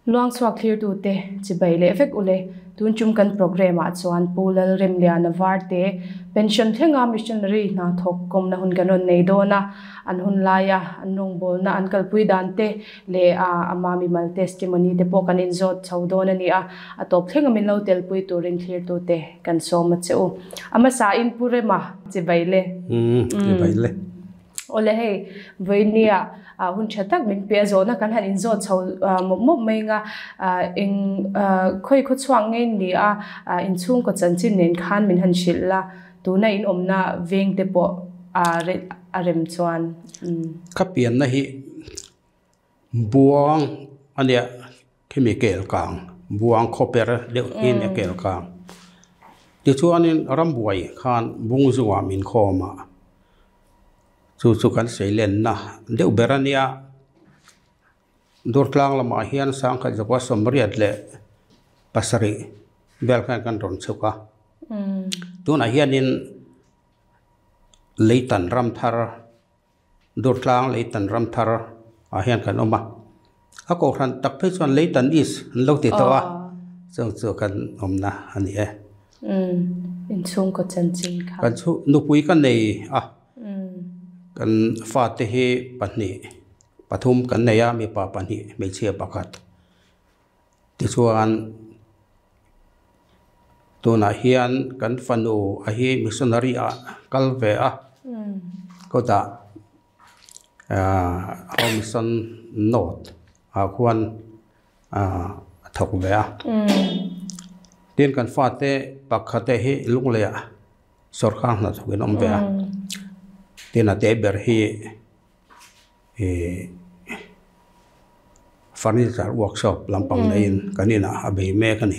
luang chuak thlir tu te chi bai le vek ule tun chum kan program a chuan pulal rem lian avar te pension thenga missionary na thok kom na hun kanon nei dona an hun laia an nong bol na an kal pui dan te le ama mi mal testimony te po kan in zot chho dona ni a atop thenga min lo tel pui turin thlir tu te kan som cheu ama sa in purema chi bai le chi bai le ole hey voinia hun chatak min pe zona kan han in zo chho mop mainga eng khoi khu chuang nge ni in chung ko chan chin nen khan min han shilla tuna in omna veng te po rem chuan kapian na hi buang ania chemical kang buang copper de in chemical kang ti chuan in rambuai khan bung zuwa min khoma chu kan seilen na deu berania dortlang lama hian sang kha jawa somriat le pasari belkan kan ron chuka tuna hian in leitan ramthar dortlang leitan ramthar a hian kan oma a ko khan tak phe chuan leitan is lo ti to a chu kan omna ani e in chung ko chan chin kha kan chu nupui kan nei a kan fa te hi pani pathum kan neya mi pa pani me chia pakat ti chuan tuna hian kan fanu a hi missionary a kalve a ko ta mission note a khuan thok ve a tin kan fa te pakhate hi lungle a sorkhang na thuin om ve a tena te ber hi furniture workshop lampang nein kanina abe me kani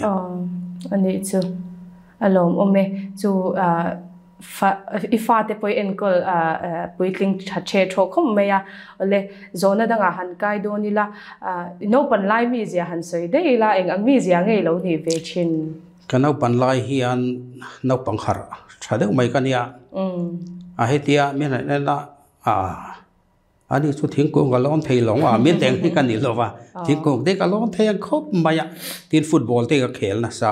ani chu alom ome chu ifa te poi enkol puitling che tho khom meya ole zona danga han kai donila no pan lai mi zia han soi de la eng ang mi zia ngei lo ni ve chin kanau pan lai hian no pang har thade mai kania a hetia me na ani chu thingkung ga lon thei long a min teng hi kan ni lova thingkung de ka lon thei khop maya tin football te ka khel na sa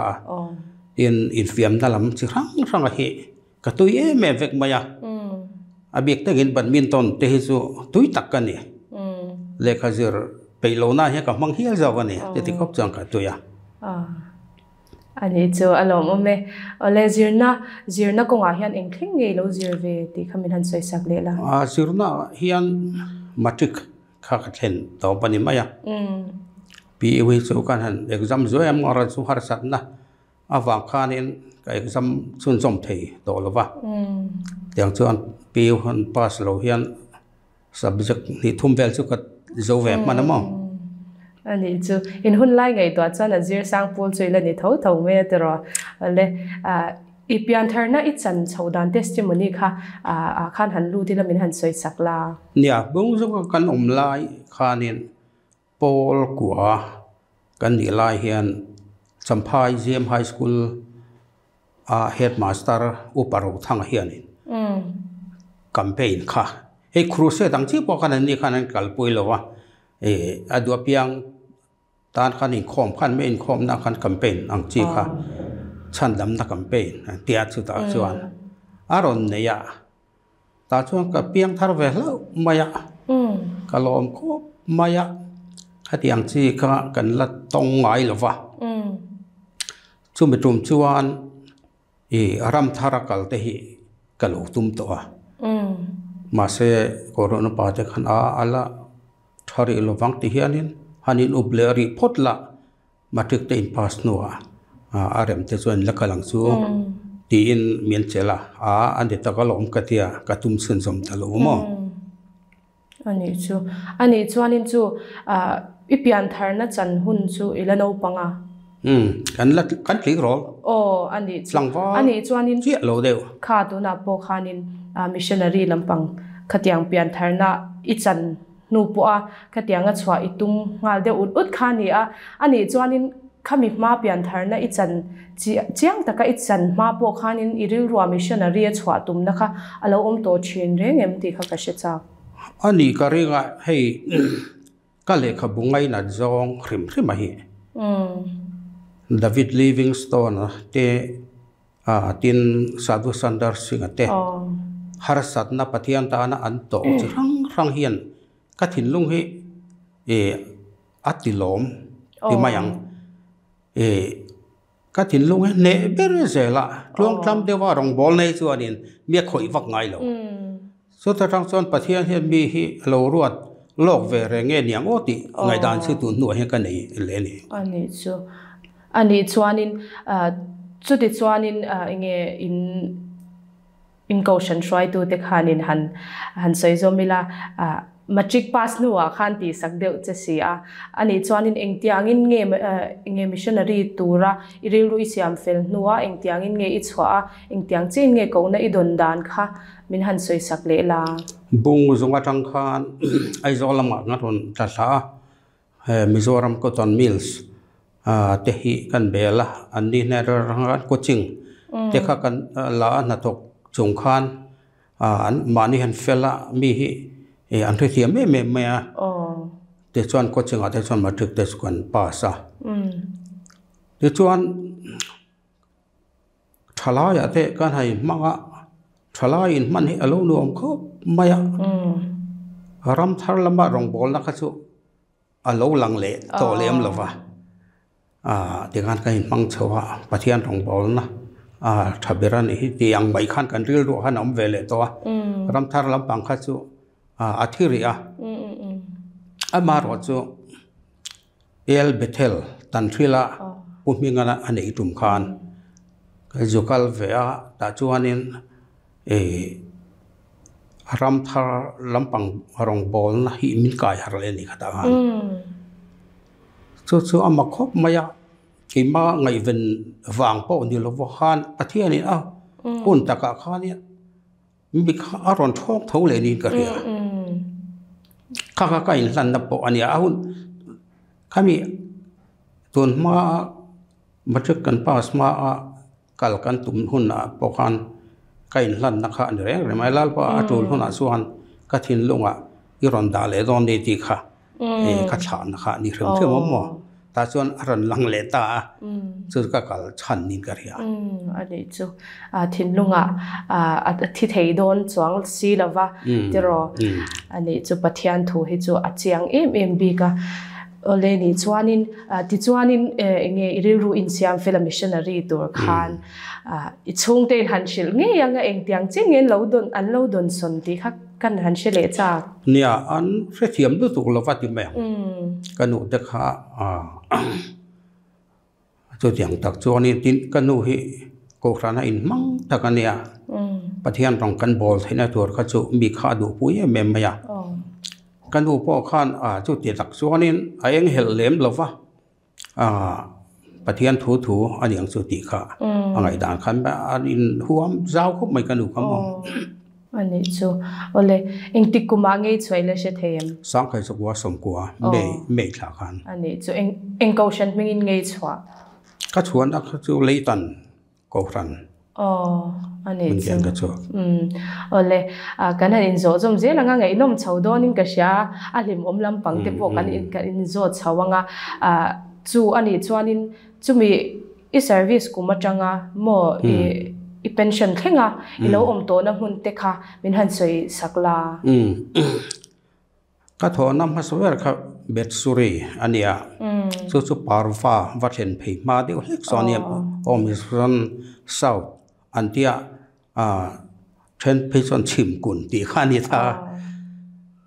tin in fiam na lam chi rang a hi ka tui e me vek maya abek te gin badminton te hi chu tui tak kan ni le khazir peilona he ka mang hial zaw ani te ti khop chang ka tuya ani chu alom ome ole zirna ko nga hian engthing ngei lo zirve ti khamin han soi sak le la zirna hian matric kha thlen to pani maya pi we chu kan han exam zo am ngara chu har sat na awang khanin ka exam chun chom thei to lova tiang chuan pi han pass lo hian subject ni thum vel chu ka zo ve manamo ani chu in hun lai ngai to chan azir sang pol choi la ni tho me tero le ipian tharna I chan chhodan testimony kha khan han lu ti la min han soi sakla nia bung zu kan om lai khanin pol kwa kan ni lai hian champhai gm high school headmaster uparo thang hian campaign kha e crusade ang chi po kan ni khan kalpui lowa adua piang tan khan in khom khan me in khom na khan campaign ang chi kha chan dam na campaign tia chu ta chuan aron ne ya ta chuan ka piang thar ve lo maya kalom ko maya hatiang chi kha kan la tong ngai lova chu mi tum chuan ram tharakal te hi kalu tum to ma se corona pa te khan ala thari lovang ti hianin hanin ubleri photla matik te in pass noa arem te chuan lakalang chu ti in mian chela ande takalom katia katum sun som talo mo ani chuanin chu ipian tharna chan hun chu ilano panga kan tlik rol ani chuanin chi lo deu kha tu na po khanin missionary lampang khatiang pian tharna ichan nu po khatianga chwa itung ngal de ut khani ani chuanin khami ma pian tharna ichan chiang taka ichan ma po khanin iril ruwa missionary chwa tum na kha alo om to chin reng em ti kha ka she cha ani karinga hei ka le kha bungai na zong khrim khrim a hi David Livingstone te tin Sadhu Sundar Singh te harsat na pathian ta na an to chi rang hian ka thin lung hi atilom ti mayang ka thin lung he ne ber zela tlong tlam de wa rong bol nei chu anin mi khoi vak ngai lo so ta tang chon pathian he mi hi lo ruat lok ve re nge niang o ti ngai dan chu tu nu he ka nei le ni ani chuanin chu ti chuanin nge in caution try to te khanin han soizomila matric pass nuwa khan ti sakdeu che sia ani chuanin engtiangin nge missionary tura irilu isiam fel nuwa engtiangin nge ichwa engtiang chin nge ko na idon dan kha min han soi sakle la bung zonga tang khan ai zolama ngaton ta sa Mizoram Cotton Mills te hi kan bela ani na rangan coaching te kha kan la na tok chung khan an mani han fela mi hi an thoi thiam me te chuan coaching ate chuan matric test kan pass a te chuan thala ya te kan hai manga thala in man hi alo nuam kho maya ram thar lama rong bol na kha chu alo lang le to lem lova te kan ka in mang chawa pathian rong bol na thaberan hi ti ang bai khan kan ril ro han om vele to ram thar lam pang kha chu athiri ama ro chu el bethel tantrila umingana anei tum khan ka jokal ve a ta chuanin ram thar lampang rong bol na hi min kai har le ni khata han chu ama khop maya kima ngai ven wang po ni lo khan pathian ni hun taka khan ni mi kha aron thok tho le ni ka ria kha in lan na po ani hun kami tun ma matric kan pass ma kal kan tum hun na po khan kain lan na kha ni re mai lal pa atul hun a suan ka thin lunga i ron da le don ni ti kha ka tha na kha ni rem the mo ta chuan ran lang le ta chu ka kal chan ni ka ria ani chu thin lunga thi thei don chuang si lova tiro ani chu pathian thu hi chu achiang em bi ka ole ni chuanin ti chuanin nge iriru in siam fel missionary tur khan I chung te han shil nge yanga engtiang chin ngen lo don son ti kha kan han shile cha nia an re thiam du tu lo vati me kanu de kha chu tiang tak chuanin tin kanu hi ko khana in mang takania pathian rong kan bol thaina tur kha chu mi kha du pui em maya kanu po khan chu ti tak chuanin aeng hel lem lova pathian thu aniang chu ti kha angai dan khan ba in huam zau khop mai kanu kamo ani chu ole engti kuma ngei chhoile she them sang khai chokwa somkwa me thla khan ani chu eng caution mingin ngei chwa ka chuan ak chu leitan ko ran ani chu ole kan in zo zom je langa ngai nom chhodon in ka sha alim om lam pang te po kan in zo chawanga chu ani chuanin chumi I service kuma changa mo I pension khenga ilo om to na hun te kha min han soi sakla ka tho nam ha sower kha bet suri ania chu parva wathen phei ma de hek soniam om ison south antia then phei son chim kun ti khani tha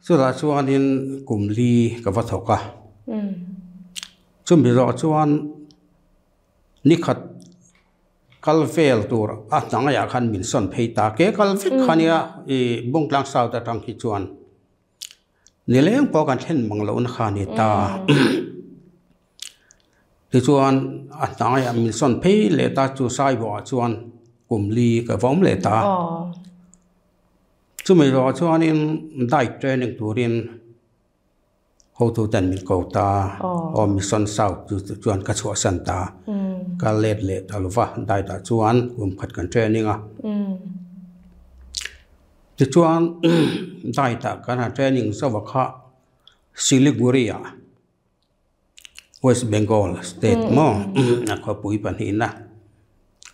chu la chuanin kumli ka wa thoka chumi ro chuan nikhat kalvel tur atanga ya khan min son phei ta ke kalvik khania bung tlang sau ta tang ki chuan nileng po kan then manglo na khani ta ti chuan atanga ya min son phei le ta chu sai bo chuan kumli ka vom le ta chumi ro chuan in dai training turin how to dan min ko ta o mission south chu chuan ka chua san ta ka let le talwa dai ta chuan khat kan training ti chuan dai ta kan training so wa kha Siliguri West Bengal state mo ako pui panhin na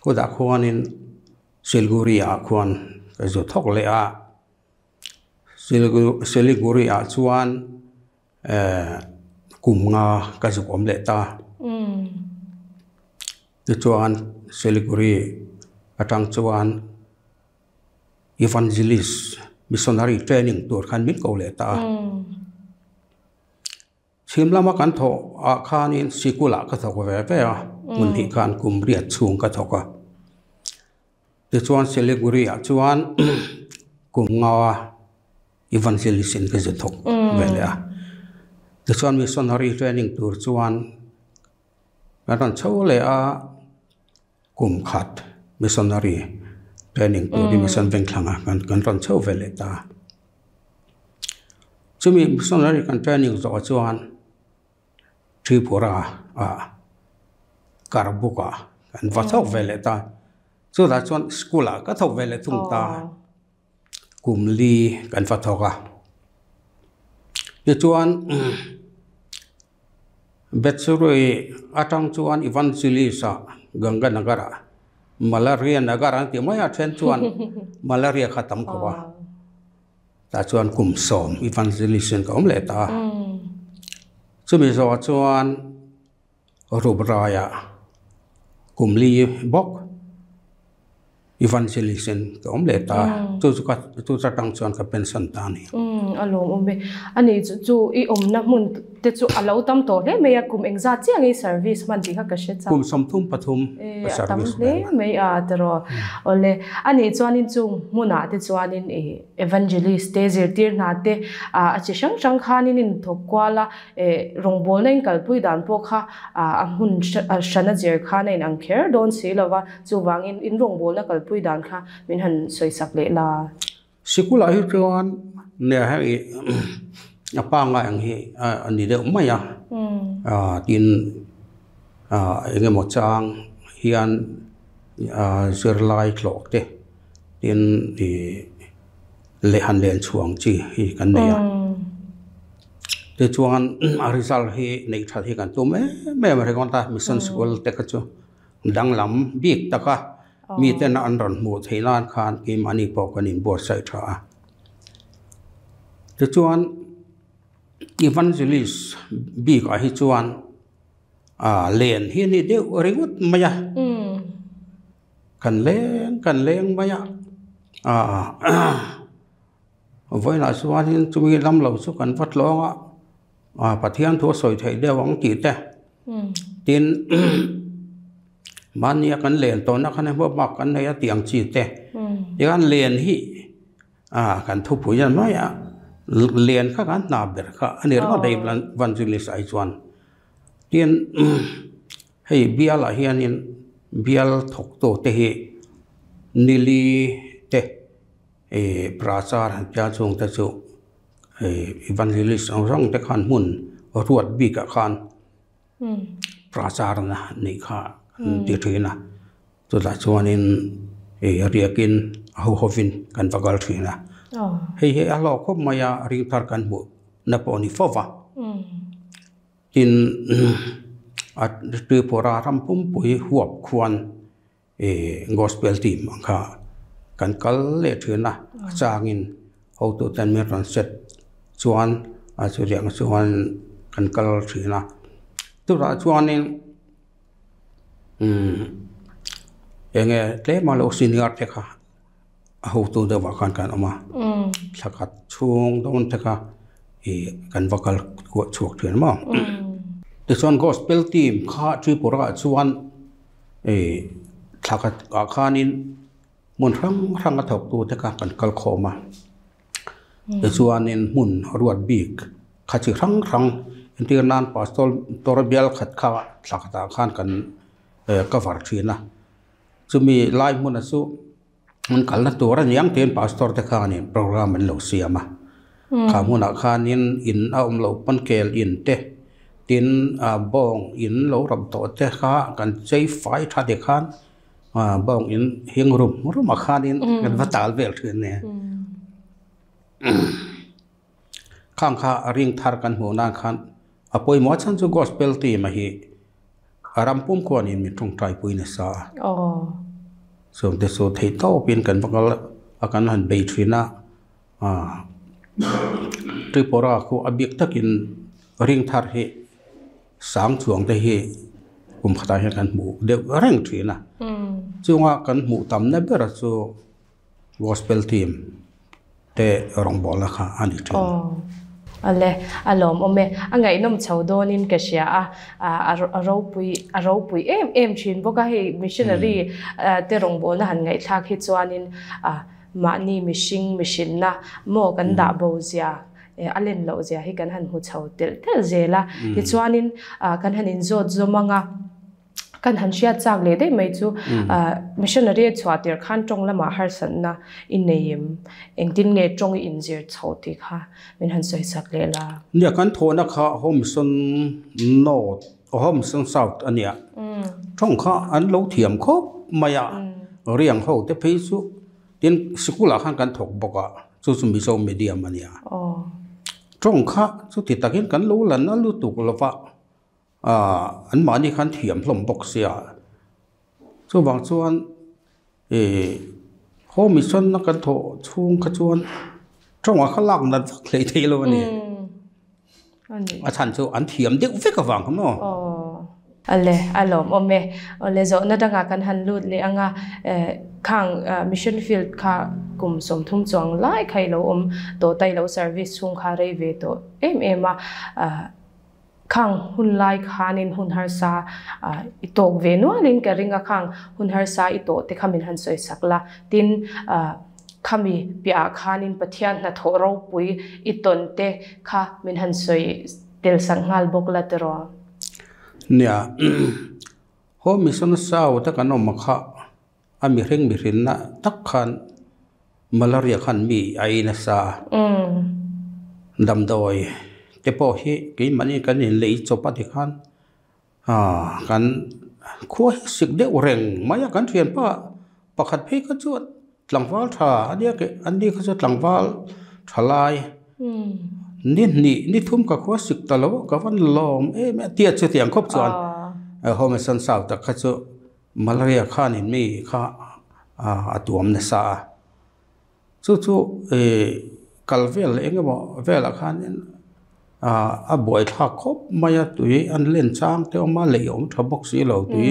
ko da khuanin Siliguri khuan ka zo thok le Siliguri chuan kum nga ka zo om le ta chuan Siliguri atang chuan evangelist missionary training tur khan min ko le ta Simlama kan tho khanin sikula ka thok ve mun hi khan kum riat chung ka thoka te chuan Siliguri chuan kum nga evangelist in ka zo thok ve le te chuan missionary training tur chuan kan chho le kum khat missionary training tur di mission veng thlanga kan ron chho ve le ta chumi missionary kan training zo chuan Tripura Karbuka kan vathok vele ta chu da chuan skula ka thok vele thung ta kumli kan vathoka ye chuan betsuroi atang chuan evangelist Ganga Nagara malaria nagara ti maya then chuan malaria khatam khowa ta chuan kum som evangelist ka om le ta chumi zo chuan rubraya kumli bok evangelist ka om le ta chu tang chuan ka pension ta ni alom ombe ani chu I om na mun te chu alo tam to le meya kum engza chiang I service man ti kha ka she cha kum som thum pathum service le me tro ole ani chuanin chu muna te chuanin evangelist te zirtir na te a chi sang khanin in thokwala rongbol na in kalpui dan po kha a hun shana jer khana in angkher don silawa chu wangin in rongbol na kalpui dan kha min han soisak le la sikula hi chuan ne ha apa nga ang hi ani de maya tin enge mo chang hian zirlai klok te tin le han len chuang chi hi kan ne ya te chuan a result hi nei tha hi kan tu me re kon ta mission school te ka chu dang lam bik ta ka mi te na an ron mu theilan khan ki mani po kan in bor sai tha te chuan evangelist bik a hi chuan len hi ni de ringut maya kan leng maya voi na chuan hin chumi lam lo chu kan vat longa pathian thu soi thei de wang ti te tin mania kan len to na kan bo mak kan ne tiang chi te yan len hi kan thu pu yan maya len kha kan na ber kha ani ro dei evangelist ai chuan tin hei bial a hianin bial thok to te hi nili te prachar cha chung ta chu evangelist rong te khan mun ruat bi ka khan prachar na ni kha ti thina to la chuanin riakin ho hovin kan vagal thina hei alo khop maya ring thar kan mu na poni fova tin at Tripura rampum pui huap khuan gospel team kha kan kal le thina changin ho to tan me ran set chuan a chu riang chuan kan kal thina tu ra chuanin enge tle malo senior te kha ho to de wa kan oma thakat chung don te kha kan vakal ko chuak thina ma the son gospel team kha Tripura chuan thakat ka khanin mun rang a thok tu te ka kan kal khoma the chuanin mun ruat bik kha chi rang internal pastor torbial khat kha thakata khan kan cover thina chumi live mun asu mun kalna tora nyang ten pastor te khani program an lo siama kha mun a khanin in aum lo pan kel in te tin bong in lo ram to te kha kan chei fai tha de khan bong in hing rum a khanin kan vatal vel thun ne ข้างข้าเรียงทาร์กันหัวนาขันอภัยหมอฉันจะ gospel ตีมาฮีอารมณ์ปุ่มควรอินมีตรงใจปุยเนสาส่วนแต่ส่วนที่โตเป็นกันพวกเราอาการหันไปทรีน่าทริปราคูอบิกตะกินเรียงทาร์เฮสังช่วงแต่เฮกุมขตาเฮกันหมู่เดี๋ยวเร่งทรีน่าจึงว่ากันหมู่ตำเนเบอร์จู gospel team แต่รองบอลละค่ะอันนี้ทรีอะไรอารมณ์อเมอังไงน้ำชาวโดนินกษยาเราปุยชินพวกเขาให้มิชชันนารีเตรองบอลนะหันไงทักฮิตส่วนนินมานี่มิชินนะโมกันดาบเซียอันเล่นเราเซียให้กันหันหัวชาวเตลเจล่ะฮิตส่วนนินกันหันอินโซดจมังกันหันเชียจากเลยได้ไหมจูมิชชันนารีชัวเตอร์ขันจงละมาฮาร์สันนะอินเนียมเองดินเงยจงอินเสียชาวติค่ะมินหันสวยสักเลยล่ะเนี่ยกันโทนะคะโฮมสันโนดโฮมสันเซาท์อันเนี้ยช่องข้าอันเราเทียมครบมาอย่าเรียงเขาแต่พิสูจน์เดินสกุลขันกันถกบอกว่าสุสมิโซเมเดียมันเนี่ยช่องข้าสุดที่ตะกินกันรู้แล้วนะรู้ตุกละว่าอันมานี่ขันเทียมพลมบกเสียส่วนบางส่วนเขามีส่วนนักการโถช่วงขจวนช่วงว่าเขาลักนั่นเลยทีเลยนี่อาจารย์ส่วนอันเทียมเด็กฟิกกับฟังเขาเนาะอะไรอารมณ์อเมอะไรจะนั่นดังกันหันลุดเลยอ่ะข้างมิชชั่นฟิลด์ค่ะกลุ่มสมทุนจวงไล่ใครเราตัวไตเราเซอร์วิสช่วงคาเรเวตัวมาข้างหุ่นไล่ขานินหุ่นฮาร์ซาอิโตกเวนัวลินกับริงข้างหุ่นฮาร์ซาอิโตแต่ขามินหันสวยสักละตินขามีปีอาขานินปะเทียนนัทเราปุยอิตนเตขามินหันสวยเดลสังหาลบกละตรอเนี่ยโฮมิสันสาวตะกันอมข้าอามีเร่งมีรินนะตักขันมาลาเรียขันมีไอนัสซาดำดอยแต่พอเฮกิมันนี่กันนี่เลยจบปฏิคันกันขั้วสิกเดวเร่งมาอยากกันเทียนป้าประคัดเพก็จวดหลังฟ้าถ่าอันนี้ก็จะหลังฟ้าทลายนี่ทุ่มกับขั้วสิกตลอดกับวันลมแม่เตี้ยจะเตียงครบจวนโฮมสันสาวแต่ก็จะมาเรียข้านี่มีข้าตัวมันสาจู่กัลเวลเองก็บอกเวลข้านี่บ่อยทักครบมาตุยอันเล่นช้างเที่ยวมาเลยอมทบกสีเหล่าตุย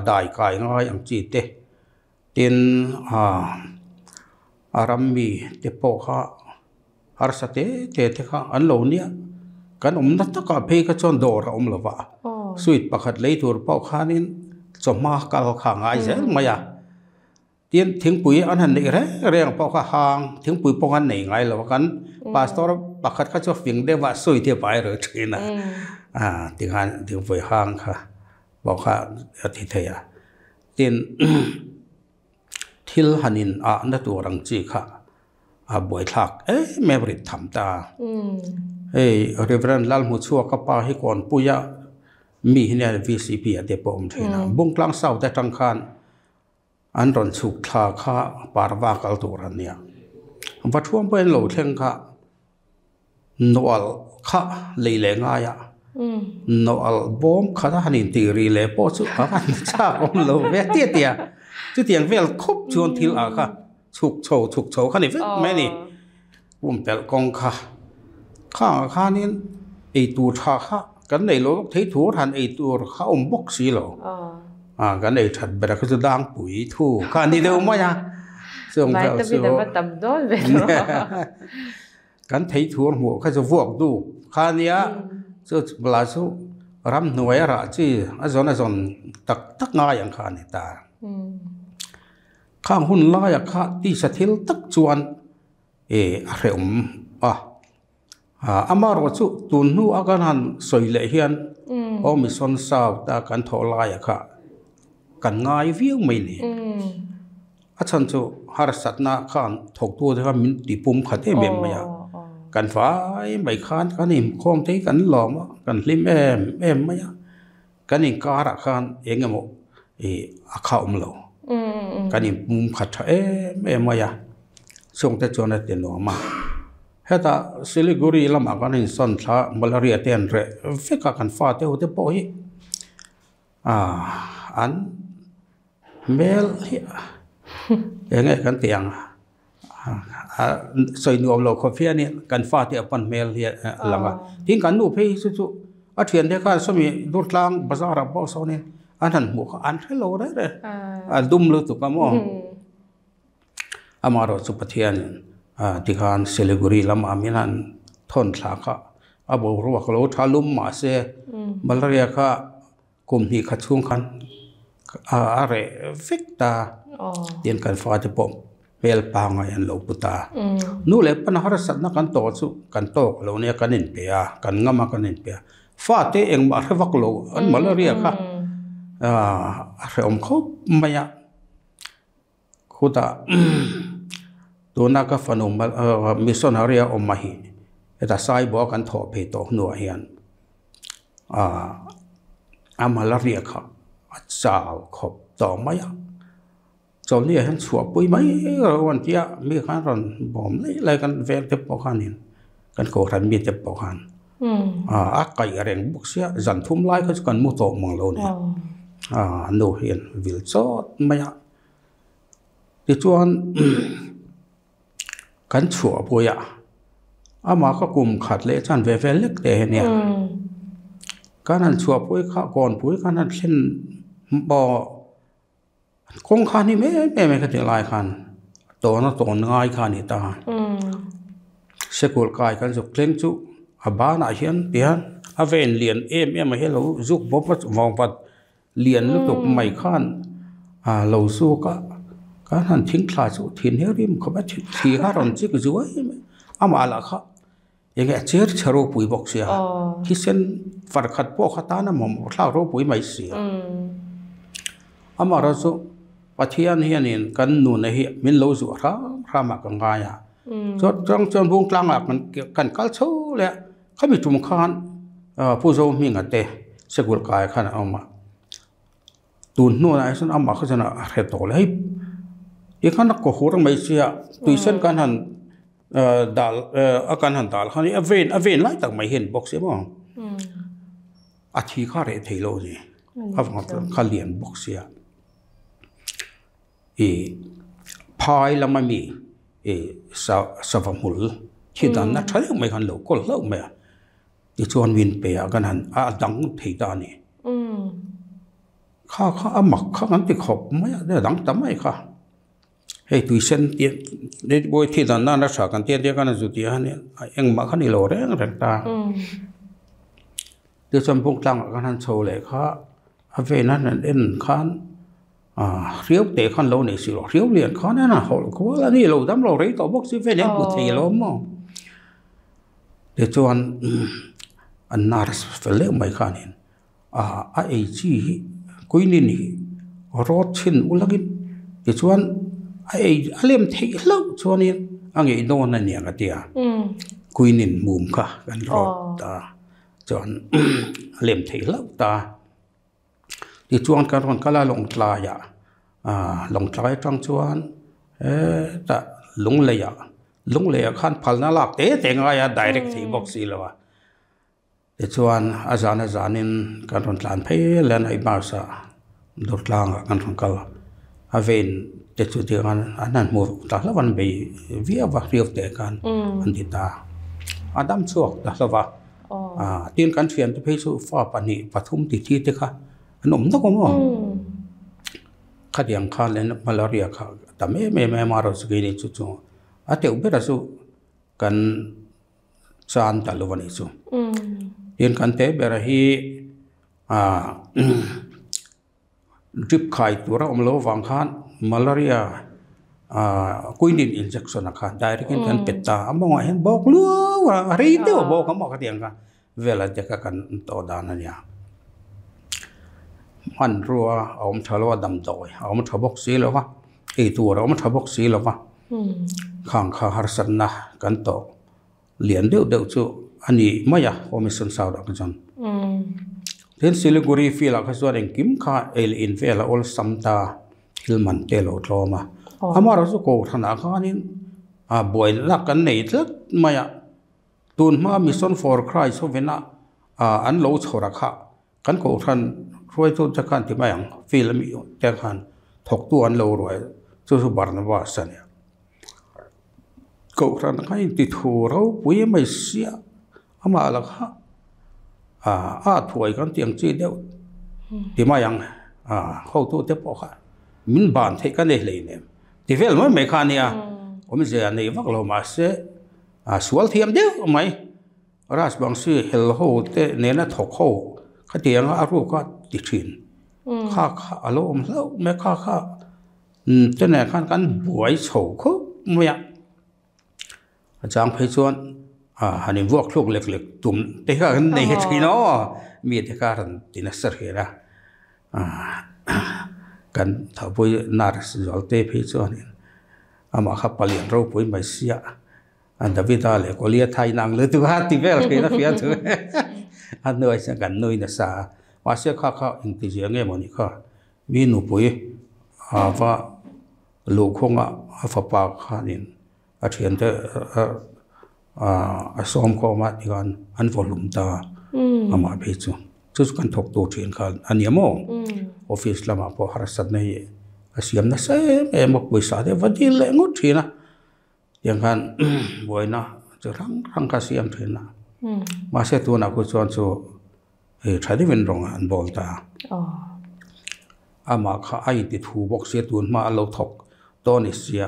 ได้กายง่ายอย่างจีเตเตียนอารัมมีเตปโค่ะฮาร์สเตเตค่ะอันเหล่านี้กันนัตตะกับเพก็จนโดระละวะสุดประคัดเลยตัวปอกขานี่สมมาการข้างง่ายเสียมาอย่าเตียนถึงปุ๋ยอันนั้นนี่เรื่องปอกข้างถึงปุ๋ยปอกอันไหนไงล่ะกันพาสตอร์ประคัดเขาจะฟิงได้ว่าสุดที่ไปหรือที่น่ะถึงหันถึงปุ๋ยข้างค่ะบอกข้าที่เทียเตียนทิลหันินนั่นตัวรังจีค่ะบ่อยทักแม่บริทำตาเรียบเรียนลาลมุชัวกับป้าให้ก่อนปุยะมีเนี่ย VCP เดี๋ยวผมเทียนะบุ้งกลางเสาแต่ทางคานอันรอนสุกทาข้าปารวากลตัวรันเนี่ยวัดช่วงเป็นโหลเทงค่ะนวลข้าเลยแรงง่ายนวลบอมข้าท่านินตีรีเลยพอสุขกันชาบอมโหลเวทีเตียจุดเตียงเวลคบชวนทิลค่ะฉุกโฉข้านี่ฟิแม่นี่ผมเป็นกองข้านี่ไอตัวชาข้ากันในโลกที่ถูทันไอตัวข้าอมบกสีเหรอกันในถัดแบบก็จะดังปุ๋ยทู่ข้านี่เดียวมั้ยอ่ะส่งแล้วส่งกันที่ถูหัวข้าจะวกดูข้านี่จะเวลาสู้รำหน่วยอะไรที่อาจารย์ตักง่ายอย่างข้านี่ตาข้างหุ่นลายข้าที่สถิลตักจวนเริ่มอามารู้จุดตุนหูอาการหันสวยเลยเฮียนโอ้มีส่วนสาวตากันทอลายค่ะกันง่ายวิ่งไม่เนี่ยอาจารย์จูฮาร์สัตนาขันถกตัวที่เขามีติปุ่มขัดให้เบี่ยงมากันฟ้าไม่ขันกันอิ่มคมที่กันหลอมกันลิมไม่กันอิ่มการะขันเองก็บอกข้าวมันเหลวกันอิ่มมุมขัดไม่มาส่งแต่จวนแต่หนูมา heta Siliguri lama kan in son tha malaria ten re feka kan fa te hote po hi an mel hi enge kan tiang soi nu lo khofia ni kan fa te pan mel hi langa tin kan nu phe su chu a thian de ka somi durtlang bazar bo so ni anan mu an hello re dum lu tu ka mo amaro chu pathian tikhan Siliguri lama minan thon thla kha abo ruwa lo thalum ma se malaria kha kumni kha chung khan are fikta tin kan fa te pom mel pa nga yan lo puta nu le pan har sat na kan to chu kan to lo ne kan in pe a kan ngama kan in pe fa te eng ma rewak lo an malaria kha re om kho maya khuda tuna ka fanum missionaria om mahi eta sai bo kan tho phe to nu hian malaria kha chao khop to maya cho ni han chua pui mai ron tia mi khan ron bom lai kan vel te po khanin kan ko ran mi te po khan kai reng buk sia zan thum lai kha kan mu to mong lo ne no hian vil chot maya ti chuan kan chua poya ama ka kum khat le chan ve ve lek te ne kanan chua poi kha kon poi kanan thlen bo kong khani me ka te lai khan to na to ngai khani ta sekul kai kan zuk kleng chu aba na hian tian aven lian em hello zuk bo pat wang pat lian lu tok mai khan lo su ka kan han thing thla chu thin he rim khoba thi ha ron chi ku zuai ama la kha enge cher charo pui bok sia hi sen far khat po khata na mom thla ro pui mai sia ama ra chu pathian hianin kan nu na hi min lo zu ra ma ka nga ya chong bung tlang a kan kal chho le khami tum khan pu zo mi nga te sekul kai khan ama tun nu na san ama kha jana he to le ikhan ko horang mai sia tuition kan han dal akan han dal khani aven lai tak mai hen box e mo athi kha re theilo ji avang khalian box sia phai lama mi savamul khidan na thale mai khan lo kol lo me ti chuan win pe kan han dang thei ta ni kha amak kha kan ti khop mai dang tam mai kha hey tuition tian de boy thi dan na sa kan tian dia kan zu ti han eng ma khan ni lo reng ta tu cham pung tlang kan han chho le kha ave nan en khan riau te khan lo nei si lo riau lian khan na hol ko la ni lo dam lo rei to box si ve ne bu thei lo mo de chuan an nar fel mai khan in ai chi kuinin hi rot chin ulagin de chuan ai alem thei lo chuanin ange no na nia ka tia kuinin mum kha kan rot ta chuan alem thei lo ta ti chuan kan ron kala long tla ya long tlai tang chuan ta lung le ya khan phalna lak te nga ya direct thei box si lawa ti chuan azanin kan ron tlan phei len ai ba sa dor tlang kan ron kal aven te chu ti kan anan mu ta lawan be via va riu te kan an ti ta adam chuak ta lawa tin kan thiam te phei chu fa pani pathum ti thi te kha anom na ko mo khadiang khan len malaria kha ta me ma ro sgi ni chu ate ubera su kan chan ta lo ni chu tin kan te bera hi drip khai tura omlo wang khan malaria quinine injection kha direct kan petta among hen bok lu ri te bok ka mo ka tiang ka vela te ka kan to dan ania man ruwa om thalo dam doi om thabok si lo wa e tu ro om thabok si lo wa khang kha har san na kan to lian deu chu ani maya omission sau da kan then Siliguri fila ka so ren kim kha el in vela ol samta hilman te lo tloma amara su ko thana khanin boil la kan nei tlat maya ตุนมามิชชั่น for Christ เวนะอันโลชอระค่ะกันก็ท่านช่วยตัวจักรที่ไม่ยังฟิลมีจักรถกตัวอันโลรวยสุบาร์นวาสเนี่ยก็ท่านก็ยังติดหัวเราปุยไม่เสียอามาละค่ะถวยกันเตียงจีเดียวที่ไม่ยังเข้าตัวเทปค่ะมินบานเทกันเลยเนี่ยที่เวลมันไม่ขานี่ผมจะในวักเรามาเสียสวลเทียมเดียวไหมราชบังสีเฮลโฮเตเนน่าถกโฮข้าเตียงอารูก็ติดชินข้าอารมณ์แล้วแม่ข้าจะไหนขันกันบวยโฉเขาไม่อยากอาจารย์เพชรวนฮันนี่พวกลูกเล็กๆตุ่มเด็กกันในที่น้อมีเด็กกันที่นักศึกษากันถ้าพูดนาร์สจอลเตเพชรวนอามาขับไปเรียนรู้พูดไม่เสียอันดับที่ตาเลยก็เลี้ยไทยนางเลยตัวฮัตติเวลคือนักเรียนตัวอันนู้นสังกันนู้นนะสาว่าเสียข้าอินทิเจียงเงี้ยมันนี่ก็มีหนูปุยว่าลูกคงฟ้าปากขันินอาเทียนเตสอมข้อมาที่กันอันวอลุ่มตาอามาเพชรจุดกันถกตัวเทียนกันอันนี้มั่งออฟฟิศละมาพอหาสัตว์นี่เสียมนะเซ่มาปุยสาเดวันที่เล่งดทีนะอย่างกันบ่อยนะจะรังกาเสียมทีนะมาเสียตัวนักกุศลสู้ใช้ได้เป็นรองอันบอลตาอามาข้าไอ้ติดหูบอกเสียตัวมาเราถกตอนนี้เสีย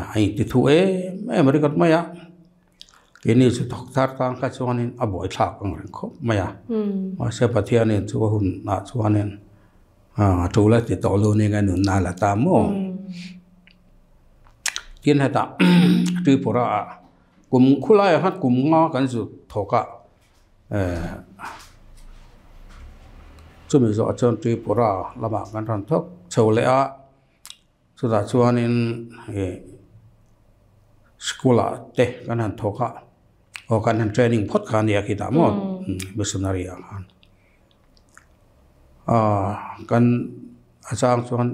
ไอ้ติดหูไม่บริกรไม่อะทีนี้จะถกทาร์ตังข้าชวนนี่บ่อยฉากกันเลยครับไม่อะมาเสียปะเทียนี่ชัวหุ่นชวนนี่จูเล่ติดต่อลูนี่ไงหนุนนาละตามโมกินให้ตาที่พวกเรากลุ่มคุไลฮัดกลุ่มงอกันสุดถกจุดมีส่วนจนที่พวกเราละบากกันทันทุกเฉลี่ยสุดท้ายชวนนินสกุลเตะกันทันทุกโอกันทันเทรนนิ่งพอดกันเนี่ยคิดหมดมิสนารีกันกันอาจารย์ชวน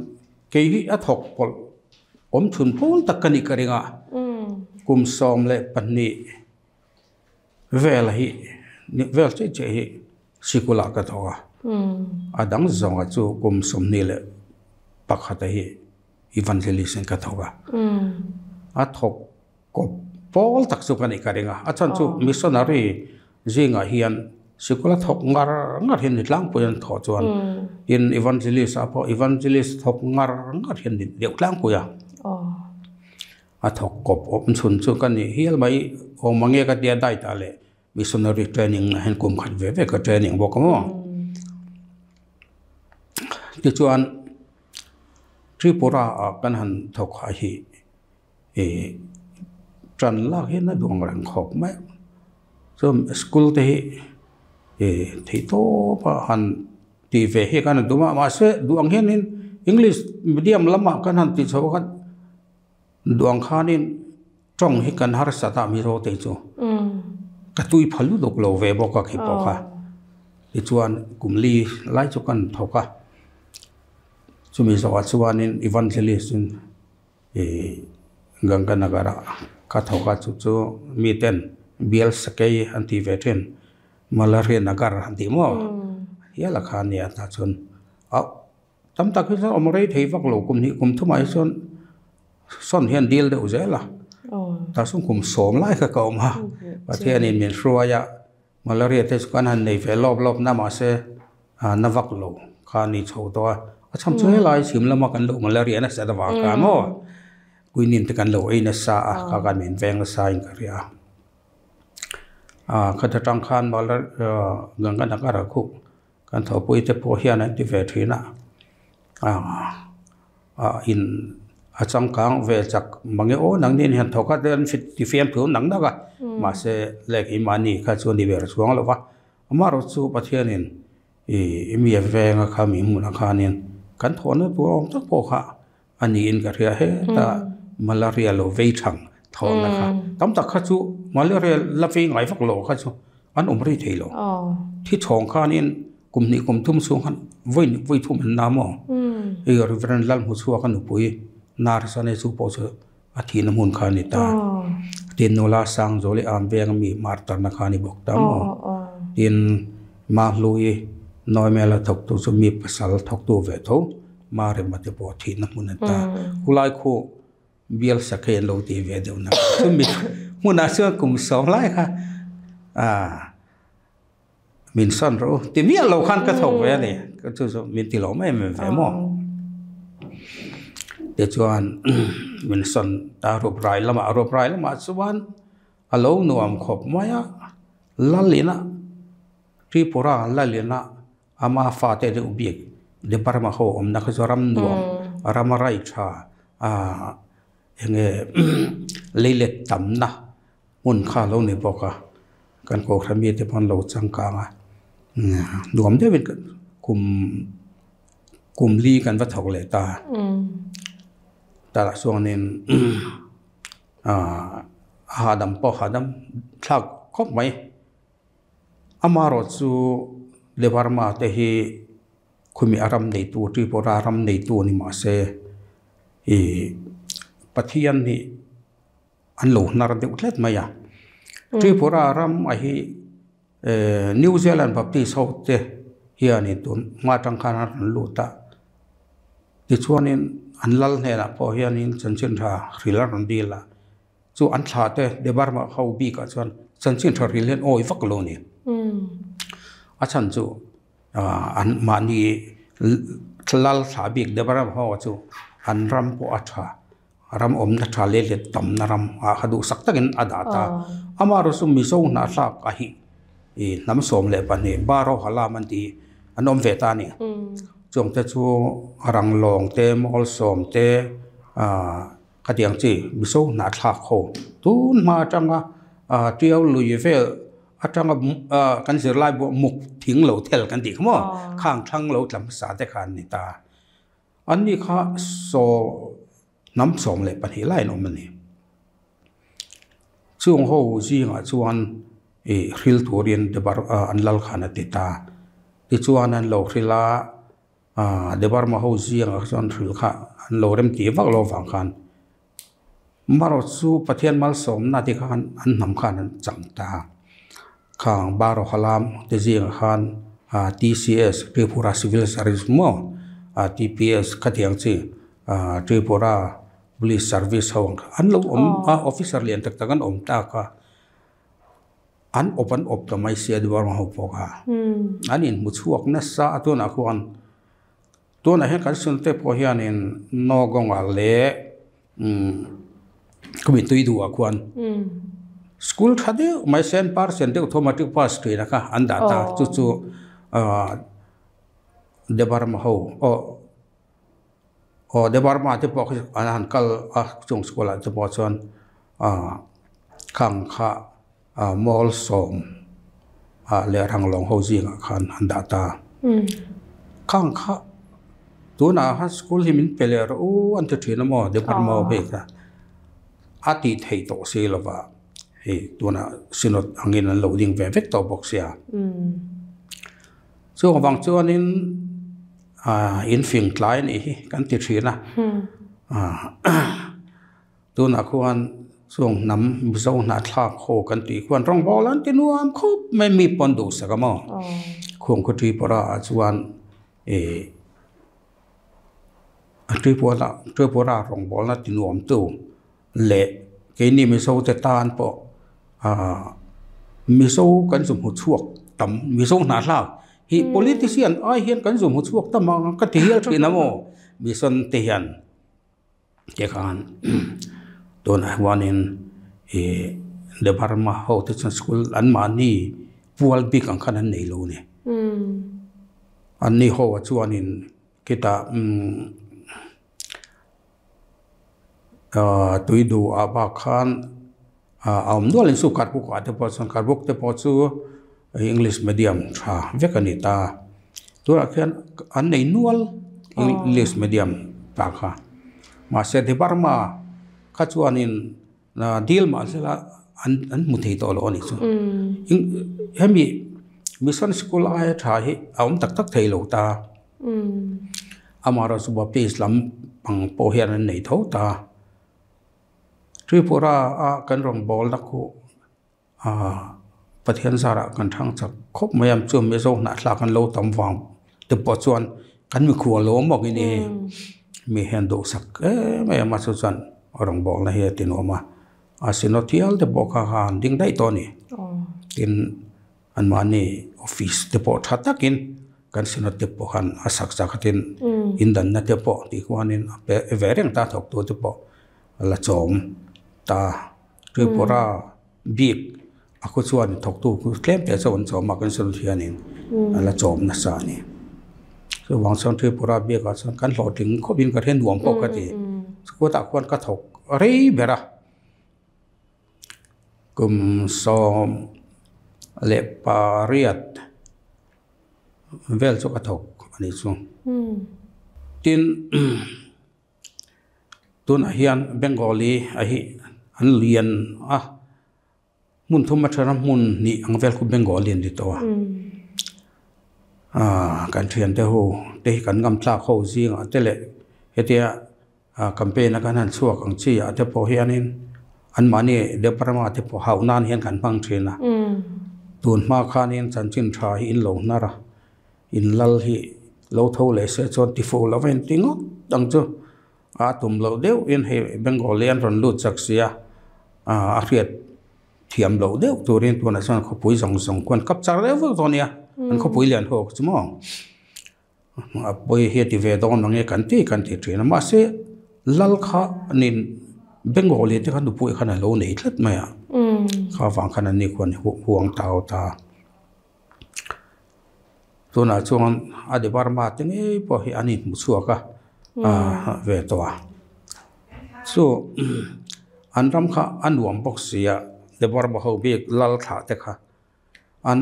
เกี่ยถกพอผมชุนพูดตะกันอีกเรื่องกุมสอมเล่ปันนี่เวลฮีเวลเจ๊สิกุลากระทว่าดังจงอาจูกุมสมนี่เล่ปักขัดฮีอีวานเจลิสันกระทว่าถกกบพอลตักสุกันอีกเรื่องอาจารย์จูมิสซนารีจิงเฮียนสิกุลถกงาเห็นดิลังพูยันถอดจวนอินอีวานเจลิสพออีวานเจลิสถกงาเห็นดิเดียวลังพูยันถกกบมันชุนชุกันนี่เฮียไม่โอมังเงก็เดียได้ตาเลยมิสซนารีเทรนนิ่งเห็นกลุ่มขัดเวก็เทรนนิ่งบอกมั้งที่ชวนที่ปุระกันหันถกหายจันลากเห็นนะดวงแรงขอบไหมส่วนสกุลที่โตปะหันที่เวเหกันดูมาเสดวงเห็นนี่อังกฤษมีเดียมละมากันหันที่ชาวกันดวงข้านี่จ้องให้กันหาสัตว์มีโรเตจูกระตุยพลุดกโลเวบอกกับขี้ปอกค่ะที่ชวนกลุ่มลีไล่จุกันถกค่ะจุมีสวัสดิ์ชวนนี่อีวานเจลิสกังกันนักการะกัถกค่ะจุมีเต็นเบลสเกย์อันที่เวทนมาลาเรียนนักการะอันที่มั่วเฮียละคานี่ตาชนตั้มตาขึ้นอมรีที่วักโลกลุ่มนี้กลุ่มทุ่มไอชนส่วนเฮียนดีลเดือดเจ้าล่ะแต่ส่วนกลุ่มสมไล่ก็มาประเทศนี้มีรัวยามาลาเรียเทศกันหันในเฟลรอบน้ำมาเสนวักโลคานี่โชว์ตัวทำช่วยไล่ชิมแล้วมากันโลมาลาเรียนักเสดวากันโม่กุยนินตกันโลไอ้นักษาการมีแวงนักษาอินกรียขัดจังคันมาลากังกันนักการะคุกันถอปุยเตปโอเฮียนันที่เวทีน่ะอินอาจารย์กลางเวจากบางอย่างโอ้หนังนี่เห็นถกเดินฟิตที่เฟียมผิวหนังนักอะมาเสเล็กอิมานีข้าชวนดีเวอร์สวงแล้ววะมาเราสู้ประเทศนี้มีเวงข้ามีมูลค่านี่กันทอนตัวองค์ทั้งพวกค่ะอันนี้อินกับเรียเฮแต่มาลาเรียโลเวชังทอนนะคะตั้มตักข้าชูมาลาเรียลับฟิงไงฟักโลข้าชูอันอุมริเทโลที่ชงข้านี่กลุ่มนี้กลุ่มทุ่มสูงขันวิ่งทุ่มน้ำอ๋อริเวณลัลมุชัวกันอุปยนาร์สันเอซูโปสอาทินมุนคานิตา tin nola sang zoli ambeng mi martar na khani bok tam tin ma lui noi mela thok tu so mi pasal thok tu ve tho ma re mate bo thi na munata kulai kho bial sakhen lo ti ve de na so mi muna so kum so lai kha min son ro ti mi lo khan ka thok ve ni ka chu so min ti lo mai me ve mo để chuan mình son ta rộp rai lama chuan alo nuam khop maya lalina tripura lalina ama fa te de ubik de parma ho om na kharam nuam ramarai tha enge leilet tamna mun kha lo ne boka kan ko khami te pon lo changka nga nuam de vin kum li kan va thok le ta ta la suang nin hadam thak khop mai amaro chu levarma te hi khumi aram nei tu tripura aram nei tu ni ma se e pathian ni an lo nar de utlet maya tripura aram a hi New Zealand baptist ho te hiani tun ma tang khana lu ta ti chuanin an lal ne la po hianin chanchin tha rilar ron dila chu an tha te de barma khau bi ka chuan chanchin tha rilen oi vak lo ni a chan chu an mani thlal tha bi de barma ho chu an ram po atha ram om na tha le tam na ram a hadu sak takin adata amaro sum mi so na tha ka hi e nam som le pa ni baro hala man ti anom ve ta ni chong te chu rang long te mol som te khatiang chi biso na thla kho tun ma tanga tiau lui vel atanga kan zir lai bo muk thing lo thel kan ti khmo khang thang lo tlam sa te khan ni ta an ni kha so nam som le pan hi lai no mani chung ho ji nga chuan e ril thorian de bar an lal khana ti ta ti chuan an lo rila de bar ma ho ziang a chon thil kha an lo rem ti vak lo wang khan maro chu pathian mal som na ti khan an nam khan an chang ta khang baro halam te ziang khan TCS Tripura Civil Service mo TPS khatiang chi Tripura Police Service ho an lo officer lian tak takan om ta ka an open op to mai se de bar ma ho po ka anin mu chuak na sa atuna khuanตัวไหนให้การสุนทรพอเฮียนินนอกงว่าเล่ก็มีตัวดูอ่ะควรสกูลทัดเดียวไม่เซนพาร์เซนเดียวออโตมัติพาสตัวนะคะอันดัตตาจู่เดบาร์มาโฮเดบาร์มาที่พออันนั้นก็จงสกุลจะพอชวนขังข้ามอลสมเลี้ยงหลงโฮซิงขันอันดัตตาขังข้าตัวน่ะฮัสกูลที่มินเปลี่ยนโอ้อันที่ที่นั่นมั่วเดี๋ยวพอมาเบกะอาทิตย์ให้โตเสียแล้วว่าเฮ้ตัวน่ะสินอดอังเงินนั้นโหลดดิ้งเวกตัวบอกเสียส่วนบางส่วนนี้อินฟิงไลน์นี่กันที่ที่น่ะตัวน่ะควรส่วนน้ำมิโซน่ะทากโคกันที่ควรรองบอลนั้นที่นัวครบไม่มีปนดูสักมั่งควรก็ที่ปราส่วนช่วยพวกเรารองบอลนัดที่นวมตู้เละแค่นี้มิโซจะตานปะมิโซกันสมหุช่วงต่ำมิโซหนาเล่าฮี politician ไอเห็นกันสมหุช่วงต่ำมันก็เที่ยวที่นั่นโมมิโซเทียนเจ้าขันตัวนั้นวันนี้เดบาร์มาเขาที่ชั้นสกุลอันมานี่พวลบิกังขันในโลนี่อันนี้เขาว่าชวนนี้คิดว่าตัวดูอาบาขันเอาหน่วยสุขัดบุกอาจจะพอสังกัดบุกแต่พอสู้ English medium ช่าเวกันนี่ตาตัวนักเรียนอันในหน่วย English medium ปากค่ะมาเสด็จบารมาข้าชวนนี้ดีลมาเสร็จละอันมุทัยตัวเรานี่สุเห็นมิสันสกุลอะไรช่าเหเอาตักไทยโลตาอามาราสุบะปีสลัมปังโปเฮียนในเท่าตา Tripura kan rong bol na ku pathian zara kan thang chak khop mayam chu me zo na thla kan lo tam wang te po chuan kan mi khual lo mok ini mi hen do sak mayam chu chuan rong bol na he tin oma asinotial te bo kha han ding dai to ni tin an mani office te po thatakin kan sinot te po han asak chakatin indan na te po ti khanin vereng ta thok to te po la chom ta Tripura big aku chuan thok tu ku klem te chon chom ma kan sul thianin ala chom na sa ni so wang chon Tripura big ka chon kan hloting khobin ka then nuam po ka ti ko ta kwan ka thok rei bera kum som le pariat vel chu ka thok ani chu tin tun hian Bengali hi an lian mun thum mathara mun ni angvel ku Bengalian di to kan thian te ho te kan ngam thla kho jing atele hetia campaign kan han chuak ang chi ate po hianin an mani de parama te po haunan hian kan bang thina tun ma khanin chanchin tha hi in lo nara in lal hi lo tho le se chon ti fo lawen tingo dang chu tum lo deu in he Bengalian ron lu chak sia a riat thiam lo deu turin tuna san kho pui zong zong kwan kap char le vo tonia an kho pui lian ho chumo a pui he ti ve don nge kan ti thina ma se lal kha nin Bengali te kan du pui khana lo nei thlat ma ya kha wang khana ni kwan huang tao ta tuna chuan adi barma te nge po hi ani mu chuaka ve to so an ram kha an nuam box sia de barma ho bi lal tha te kha an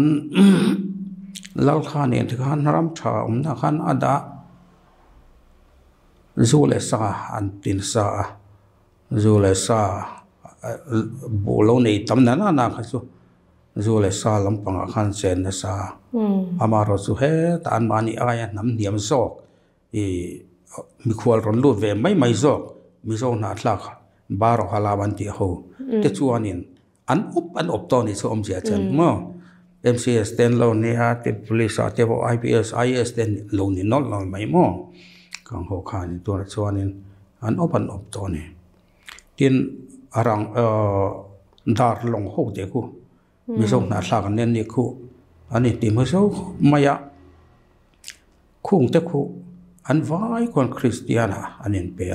lal kha ne te khan ram tha na khan ada zule sa an tin sa zule sa bolo nei tam na na kha su zule sa lampang khan chen na sa amaro su he ta an mani aya nam niam zok mi khwal ron lut ve mai zok mi zo na thlak baro halawan ti ho te chuanin an op to ni so om sia chan mo MCS ten lo ni ha te police te bo IPS IS ten lo ni not lo mai mo kang ho khan to chuanin an op to ni tin arang dar long ho de ku mi zo na thlak nen ni khu ani ti mo so maya khung te khu an vai kon Christiana anin pe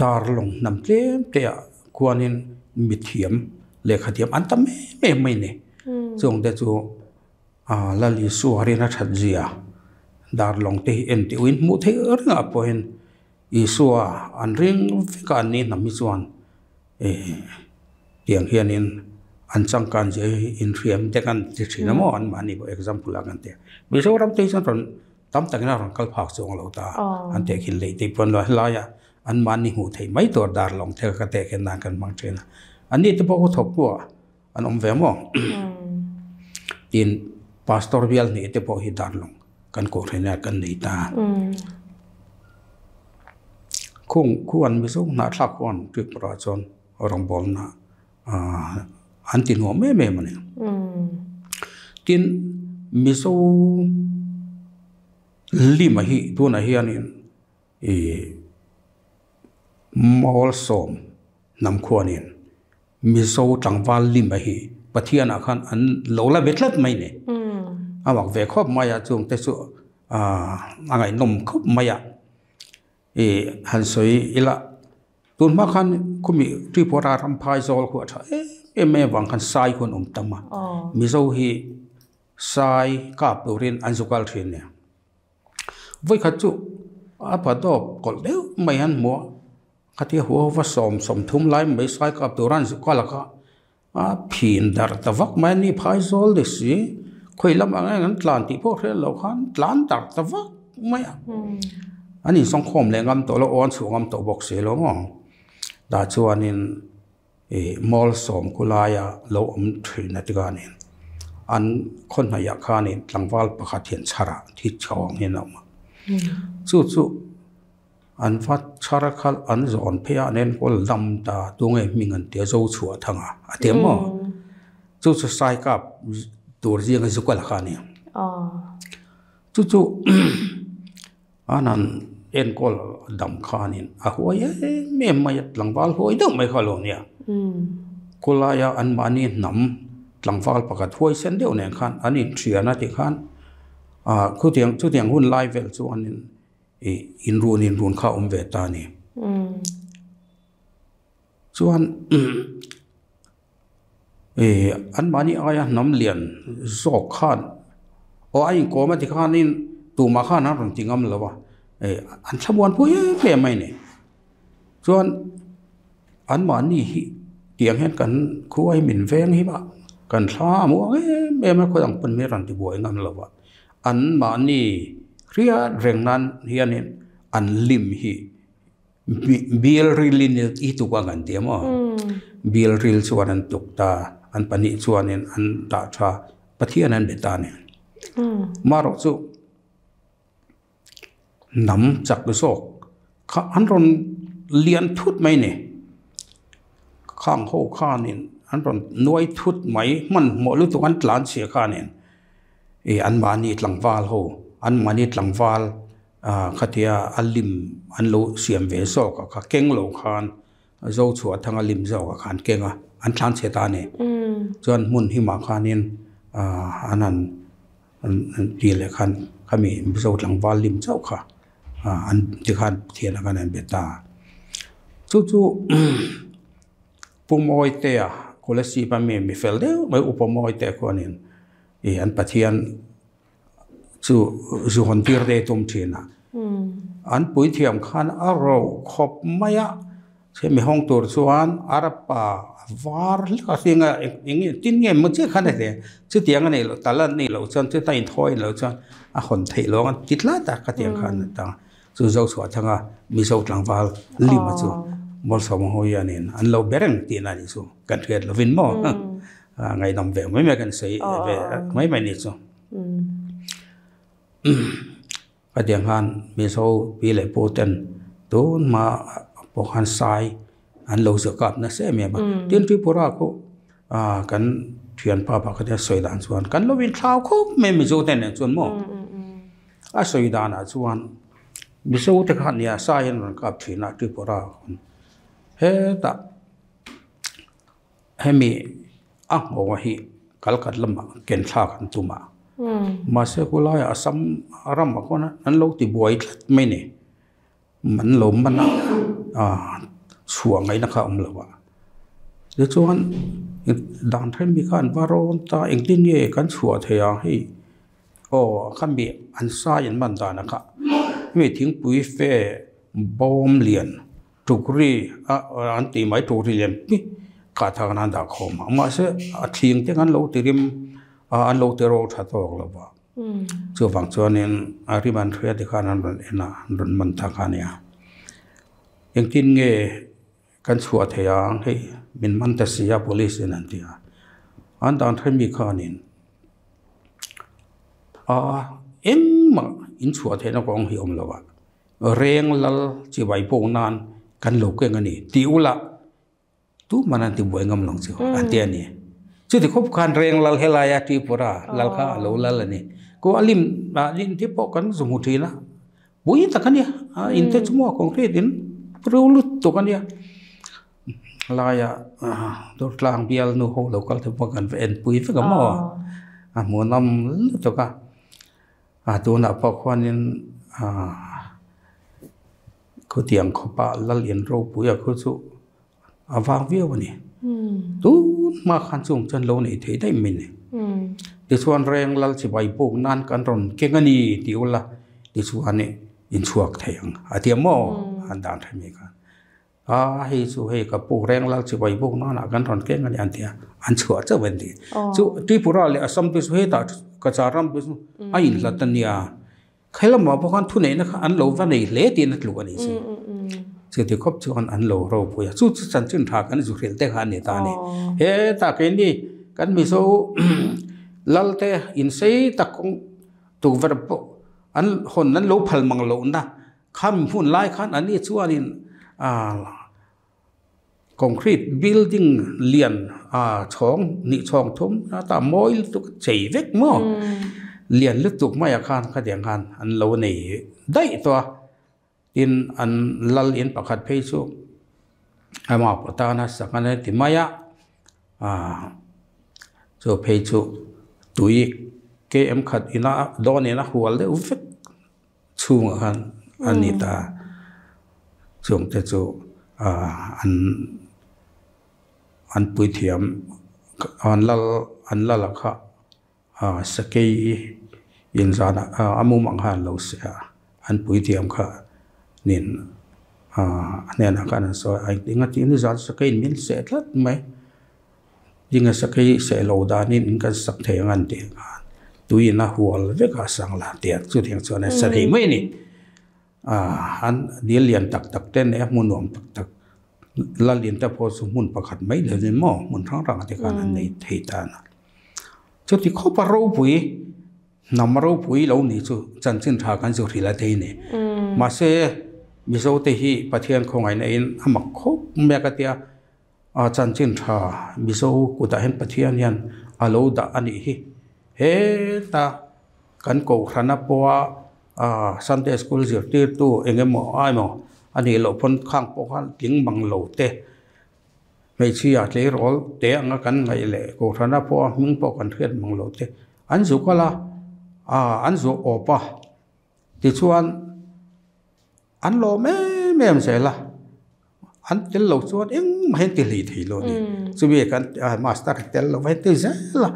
dar long nam tlem te kuanin mithiam le khatiam an tam me ne chong de chu lali su harina thajia dar long te en ti win mu the nga poin isua an ring fika ni nami chuan tiang hianin an changkan je in riam te kan ti thina mo an mani bo example agan te mi so ram te san ron tam tangna ron kal phak chong lo ta an te khin le te pon la la ya an mani hu thei mai tor dar long the ka te ken na kan mang thena ani te bo ko thok ko an om ve mo tin pastor bial ni te bo hi dar long kan ko thena kan nei ta khung khuan mi so na thak kon tri pra chon rong bol na an tin ho me mane tin mi so lima hi tu na hianin mol som nam khuanin mi so tangwal lima hi pathian akhan an lola betlat mai ne awak ve khop maya chung te chu angai nom khop maya han soi ila tun ma khan kumi Tripura ram phai zol khu tha me wang khan sai khun tama mi zo hi sai kap turin anjukal thin ne voi khachu apa do kol deu mai han mo khatia ho wa som thum lai mai sai kap turan zu kala ka phin dar tawak mai ni phai zol de si khoi lam angan tlan ti pho re lo khan tlan dar tawak mai ani song khom le ngam to lo on chu ngam to bok se lo mo da chuanin mol som kulaya lo thina tiganin an khon na ya khanin tlangwal pakhat hian chara thi chawng hin ma chu อันฟัดชาร์คัลอันจอนเพียเน้นก็ลำตาตัวเองมีเงินเดียวจะชัวทั้งอ่ะเดี๋ยวมั้งจู่ๆใส่กับตัวเรียงสุกละกันเนี่ยจู่ๆอันนั้นเอ็นก็ดำขานินหัวแม่ไม่หลังบ้านหัวต้องไม่ขลุ่นเนี่ยก็ลายอันมานี่น้ำหลังบ้านประกาศหัวเส้นเดียวเนี่ยขันอันนี้เสียนะที่ขันคู่เตียงหุ่นไลฟ์เวลส่วนนี้อินรูนข้าเวตานี่ส่วนอันมานี่อะไรน้ำเลียนโซกขันไอ้ก็มาที่ขันนี่ตัวมาขันนั่นจริงๆแล้ววะอันชาวบ้านพูดเพี้ยไม่เนี่ยส่วนอันมานี่เตียงเห็นกันคุยมินเวงฮิบะกันท้ามัวแม่ไม่ค่อยต้องเป็นเมื่อรันที่บวยงั้นแล้ววะอันมานี่เรียเร่งนั้นเฮียนี่อันลิมฮีบิลริลินอีตุกังเดียมั้งบิลริลส่วนนั้นตุกตาอันปนิส่วนนี้อันตาชาปะเทียนั้นเบตาเนี่ยมารสุน้ำจากดุโศกข้าอันรอนเลียนทุดไหมเนี่ยข้างโคข้านี่อันรอนน้อยทุดไหมมันหมดรู้ตัวอันหลานเสียข้าเนี่ยอันมานี่หลังวาลโหอันมานี่หลังวาลขัดยาอัลลิมอันโลเสียมเวโซกข้าเก่งโลคานโจชัวทั้งอัลลิมโซกขานเก่งอันหลานเสียตาเนี่ยจนมุนหิมาข้านี่อันนั้นดีเลยขันขมีโจหลังวาลลิมเจ้าค่ะอันที่ขันเทียนกันนั่นเบตาจู่ๆปุ่มอ้อยเตะคนละสีปะมีเฟลเดอร์ไม่อุปมอ้อยเตะคนนี้อันปะเทียนจู่คนที่เรตุมเชียนะอันปุยเทียมขันอารมณ์ขบไม่อะใช่ไหมห้องตัวส่วนอาราปาวาร์แล้วก็สิ่งอย่างนี้ที่นี่มันเชื่อขันได้เลยชื่อเตียงนี่เราแต่ละนี่เราจนชื่อใต้ถอยเราจนคนไทยเรากันติดละแต่ก็เตียงขันต่างจู่เจ้าสัวทั้งมีโซ่หลังวาลลิมาจู่บอลสมองยันนี่อันเราเบรนตีนั่นนี่จู่กันเทียนเราวินมอไงน้ำเวไม่มีกันใส่ไม่นี่จู่ก็เตียงขันมีโซ่ปีเลยโปรเตนตัวมาพวกขันทรายอันเราจะกลับนะเสียมีบ้างเดือนที่พวกเราเขากันเทียนป้าป้าก็จะสวยด่านส่วนกันเราวินเท้าเขาไม่มีโซ่แต่เนี่ยส่วนมั่วสวยด่านส่วนมีโซ่ที่ขันเนี่ยทรายนั่นกับที่นักที่พวกเราเฮ้แต่ให้มีบอกว่าฮีกัดลำบากเกินข้าวกันตุมามาเสกุลายอาสัมอารมณ์มาคนนั้นเราติบวยไม่เนี่ยมันหลมมันช่วงไงนะครับเราว่าเดี๋ยวช่วงด่านที่มีการวารอนตาเองที่นี่กันชัวเทียให้ขันบีอันซ่ายันมันตานะครับไม่ทิ้งปุ๋ยเฟ่บอมเลียนถูกรีอันตีไม้ถูกรีเลียนนี่กาทางนั้นด่าเขามาเสทิ้งที่งั้นเราติริมอันเราเตโรชัดออกแล้วว่าส่วนฝั่งส่วนนี้อาริบันเทียที่ขานั้นรันมันทางนี้ยังกินเงี้ยกันชัวเทียงให้เป็นมันตัดสิยา police นั่นที่อันตอนที่มีข้อนี้เอ็งมาอินชัวเทียนก็องหิอมแล้วว่าเร่งลัลจีไว้พงนานกันโลกเงี้ยนี่ติวละตู้มันนั่นติบวยงำลงสิอันเดียนี่จุดที่คบการเร่งลัลเฮลายาที่ปราลัลข้าโลลัลนี่ก็อลิมที่พอกันสมุทรีนะบุยตะกันเนี่ยอินเตอร์ชั่วโมงคอนกรีตอินปรูลุตตัวกันเนี่ยลายตัวกลางเบียลนูโฮเราก็จะพอกันเป็นปุยฟิกมั่วหมูน้ำตัวกันตัวนับพอควันนี่เขาเตียงเขาปะละเลียนโรปุยเขาสุวางเวียวนี่ตู้มาขันส่งจนเราเนี่ยเทได้มินดิส่วนแรงลัลสิบใบพวกนั้นกันรอนเก่งนี่ดิวละดิส่วนนี่อินชัวกเทียงเทียมโมอันด่านทำยังไงให้สู้ให้กับพวกแรงลัลสิบใบพวกนั้นกันรอนเก่งนี่อันเดียอันชัวจะเป็นดีสู้ที่พวกเราเลยสัมผัสให้ตัดกระจายรำไปสู้ไอ้ลัตเนียใครละมาพวกกันทุนไหนนะอันโลวันนี้เละตีนัดลูกอันนี้สิสิ่งที่ครบส่วนอันโลเราพูดสู้สันจุนทากันสุดเร็วแต่ขันนี่ตานี่เฮ้ตาเคนนี่กันมีสู้ลัลเตอินเซตักตุกวรปอันคนนั้นโลพัลมังโลนะ kham hun lai khan ani chuanin concrete building lian chong ni chong thum ta moi tu chei vek mo lian lu tuk mai khan kha deng khan an lo nei dai to tin an lal in pakhat phei chu ama patana sakane ti maya so phei chu tui ke em khat ina don ina hual de ufek chung khan anita chung te chu an pui thiam an lal kha sakei in zana amu mang han lo se an pui thiam kha nin nen kan so ai tinga tin zan sakei min se thlat mai dinga sakei se lo da nin kan sak theng an te tui na hual ve ka sang la te chu theng chu na sa thei mai ni an dil lian tak tak ten e munom tak tak lalin ta pho su mun pakhat mai le ni mo mun thang rang te kan an nei thei ta na chu ti kho pa ro pui nam ro pui lo ni chu chan chin tha kan chu rila thei ni ma se mi zo te hi pathian khongai na in amak kho me ka tia chan chin tha mi zo ku ta hen pathian yan alo da ani hi he ta kan ko khana poa Sunday school zir tir tu engemo ai mo ani lo pon khang po khan ting bang lo te mei chi a tle rol te anga kan ngai le ko thana po ming po kan thiet bang lo te an zu kala an zu opa ti chuan an lo mem se la an tel lo chuan eng hen ti li thei lo ni chu bi kan master tel lo vai ti za la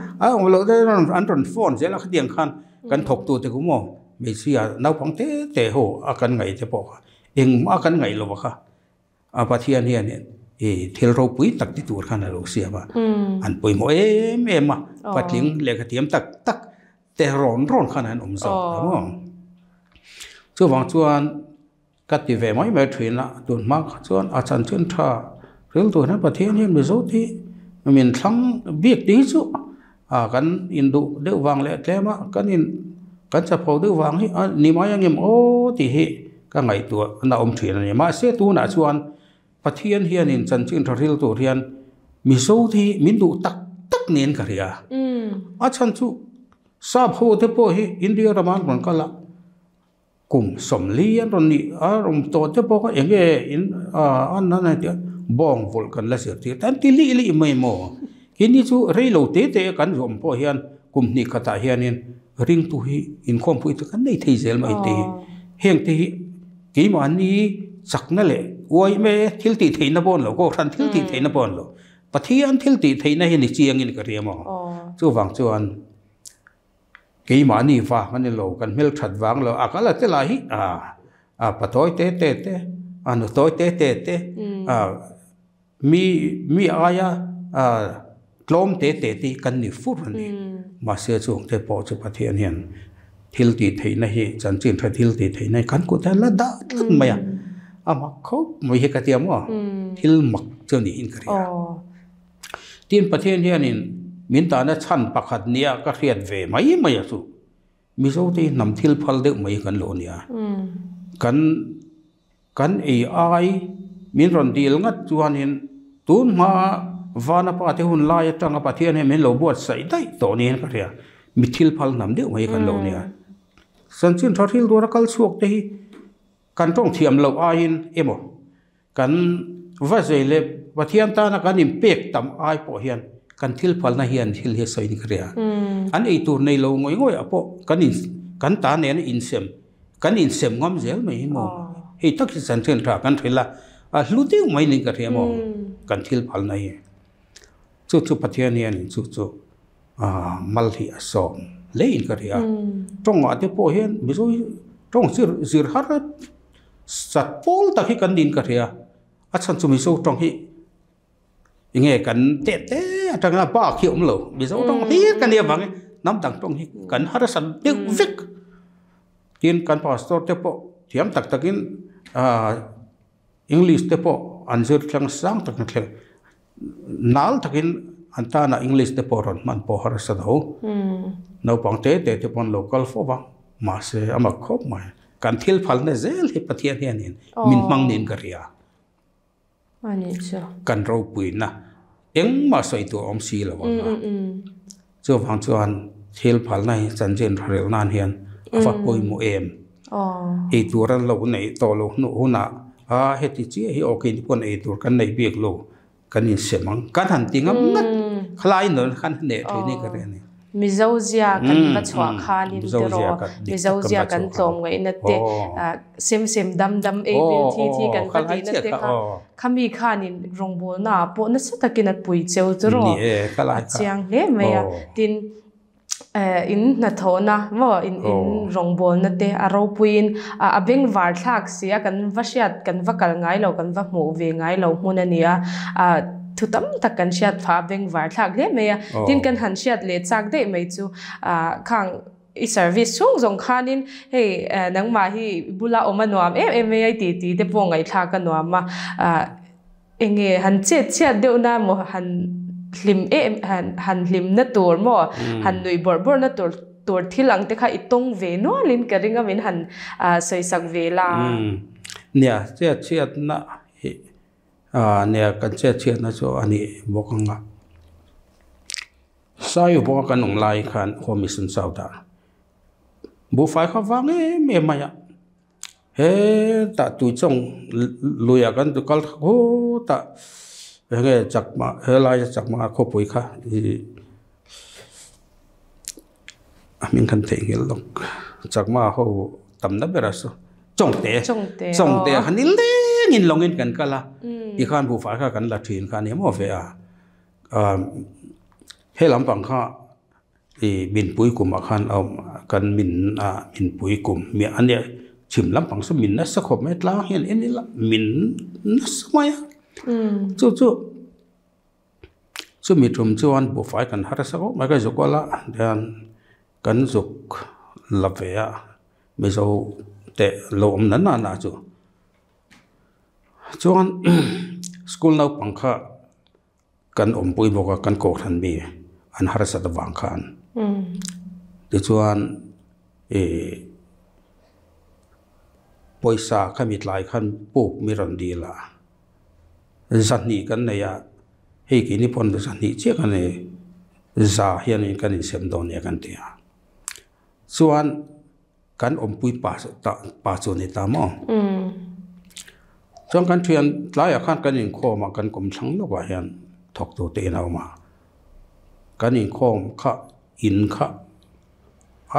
lo de an ron phone se la khdiang khan kan thok tu te ku mo mei chi a nau phang te ho a kan ngai te po eng ma kan ngai lo kha pathian hian thil ro pui tak ti tur khan ro sia ba an poi mo em ma patling le ka tiam tak tak te ron khan an zo mo chu wang chuan kat ti ve mai mai thrin la tun ma chuan a chan chen tha rel tu na pathian hian mi zo ti min thlang biak ti chu kan in du de wang le tlema kan cha pho de wang hi ni ma yang em o ti hi ka ngai tu na thrin ni ma se tu na chuan pathian hian in chan chin tharil tu hian mi zo thi min du tak tak nen ka ria a chan chu sa pho te po hi india raman ron kala kum som li an ron ni rom to te po ka enge in an na na ti bong vol kan la sir ti tan ti li mai mo kini chu rei lo te kan rom po hian kum ni khata hian in ring tu hi in khom pui tu kan nei thei zel mai te heng te ki ma ni chakna le oi me thil ti theina bon lo ko than thil ti theina bon lo pathian thil ti theina hi ni chiang in ka riama chu wang chuan ke ma ni fa man lo kan mel that wang lo akala te la hi patoi te anu toi te mi aya klom te ti kan ni fur ni ma se chung te po chu pathian hian thil ti theina hi chan chin tha thil ti theina kan ko ta la da maya ama kho moi he ka ti mo thil mak chu ni in kariya tin pathian hian in min ta na chan pakhat nia ka riat ve mai chu mi zo te nam thil phal de mai kan lo nia kan ai min ron dil ngat chuan in tun ma vana pa te hun lai tanga pathian he min lo buat sai dai to ni ka ria mi thil phal nam de mai kan lo nia san chin thil dora kal suak te hi kan tong thiam lo in emo kan va zeile pathian ta na kan im pek tam ai po hian kan thil phal na hian thil he sai ni kria an ei tur nei lo ngoi apo kan ta ne in sem ngam zel mai mo hei tak san chen tha kan thila hluti mai ni ka mo kan thil phal na hi chu pathian hian chu mal hi asom le in ka ria tong ate po hian mi zo tong zir har sat pol ta hi kan din ka ria a chan chu mi zo tong hi inge kan te atang na ba khiom lo mi zo tong hi kan ya bang nam dang tong hi kan har san te vek tin kan pastor te po thiam tak takin English te po anjur thlang sang tak na thlang nal takin anta na English te po ron man po har sa do no pang te pon local fo ba ma se ama khop mai kan thil phal na zel hi pathian hianin min mang nin ka ria ani chu kan ro pui na eng ma soi tu om si lo wa chu wang chuan thil phal na hi chanjen rel nan hian afa poi mu em e turan lo nei to lo nu huna a heti chi hi okin pon e tur kan nei biak lo kan in semang kan han tingam ngat khlai no khan ne thini ka re ni Mizozia kan va chwa khanin tero Mizozia kan tlom ngai na te sem dam e bil thi kan pati na te kha khami khanin rongbol na po na sa takin at pui cheu tero chiang le meya tin in na thona mo in rongbol na te aro puin abeng war thak sia kan vasiat kan vakal ngai lo kan va mu ve ngai lo munania thu tam tak kan siat pha beng war thak le meya tin kan han siat le chak de mai chu khang I service sung zong khanin hey nang ma hi bula omanuam em ti te pongai thla ka nuam ma enge han che de na mo han hlim han hlim na tur mo han nui bor na tur thilang te kha itong ve no lin ka ringa min han soisak ve la nia che na nia kan che na so ani bokanga sai bo kan ong lai khan commission sauda bu fai kha wang me maya he ta tu chong luya kan tu kal ho ta he chak ma he lai chak ma kho pui kha amin kan te ngel lok chak ma ho tam na beraso chong te hanil le ngin longin kan kala I khan bu fai kha kan la thin khan he mo ve he lam pang kha min pui kum khan kan min pui kum mi ania chim lam pang so min na sa khop met la hian en la min na smaya chu mi thum chuan bu fai kan har sa ko ma ka zokola dan kan zuk la ve ya me zo te lo om na chu chuan school nau pang kha kan om pui boka kan ko than bi an har sa da wang khan ti chuan poisa khamit lai khan puk mi ron di la zani kan ne ya he ki ni pon da zani che kan ne za hian in kan in sem don ya kan tia chuan kan om pui pa chu ni ta mo chuan kan thian tlai khan kan in kho ma kan kom thlang lo wa hian thok tu te nau ma kan in khom kha in kha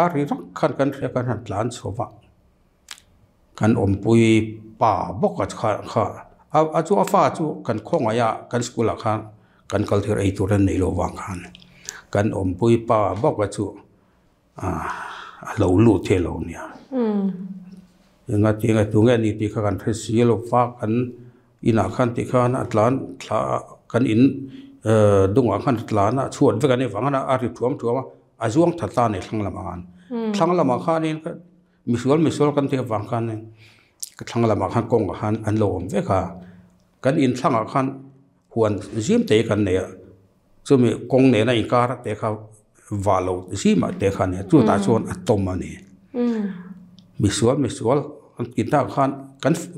ari rak kan thre kan han tlan chowa kan om pui pa boka kha a chu afa chu kan khong aya kan school khan kan kalthir ei tur nei lo wang khan kan om pui pa boka chu lo lu the lo nia nga tu nge ni ti kha kan thesi lo fa kan ina khan ti khan atlan thla kan in dunga khan tlana chuan ve kan ni wangana ari thuam azuang thata ne thlanglama khan in misual kan te wang khan ne thlanglama khan kong khan an lo om ve kha kan in thlanga khan huan zim te kan ne chumi kong ne na inkar te kha valo zima te khan ne chu ta chuan atom ani misual kan kita khan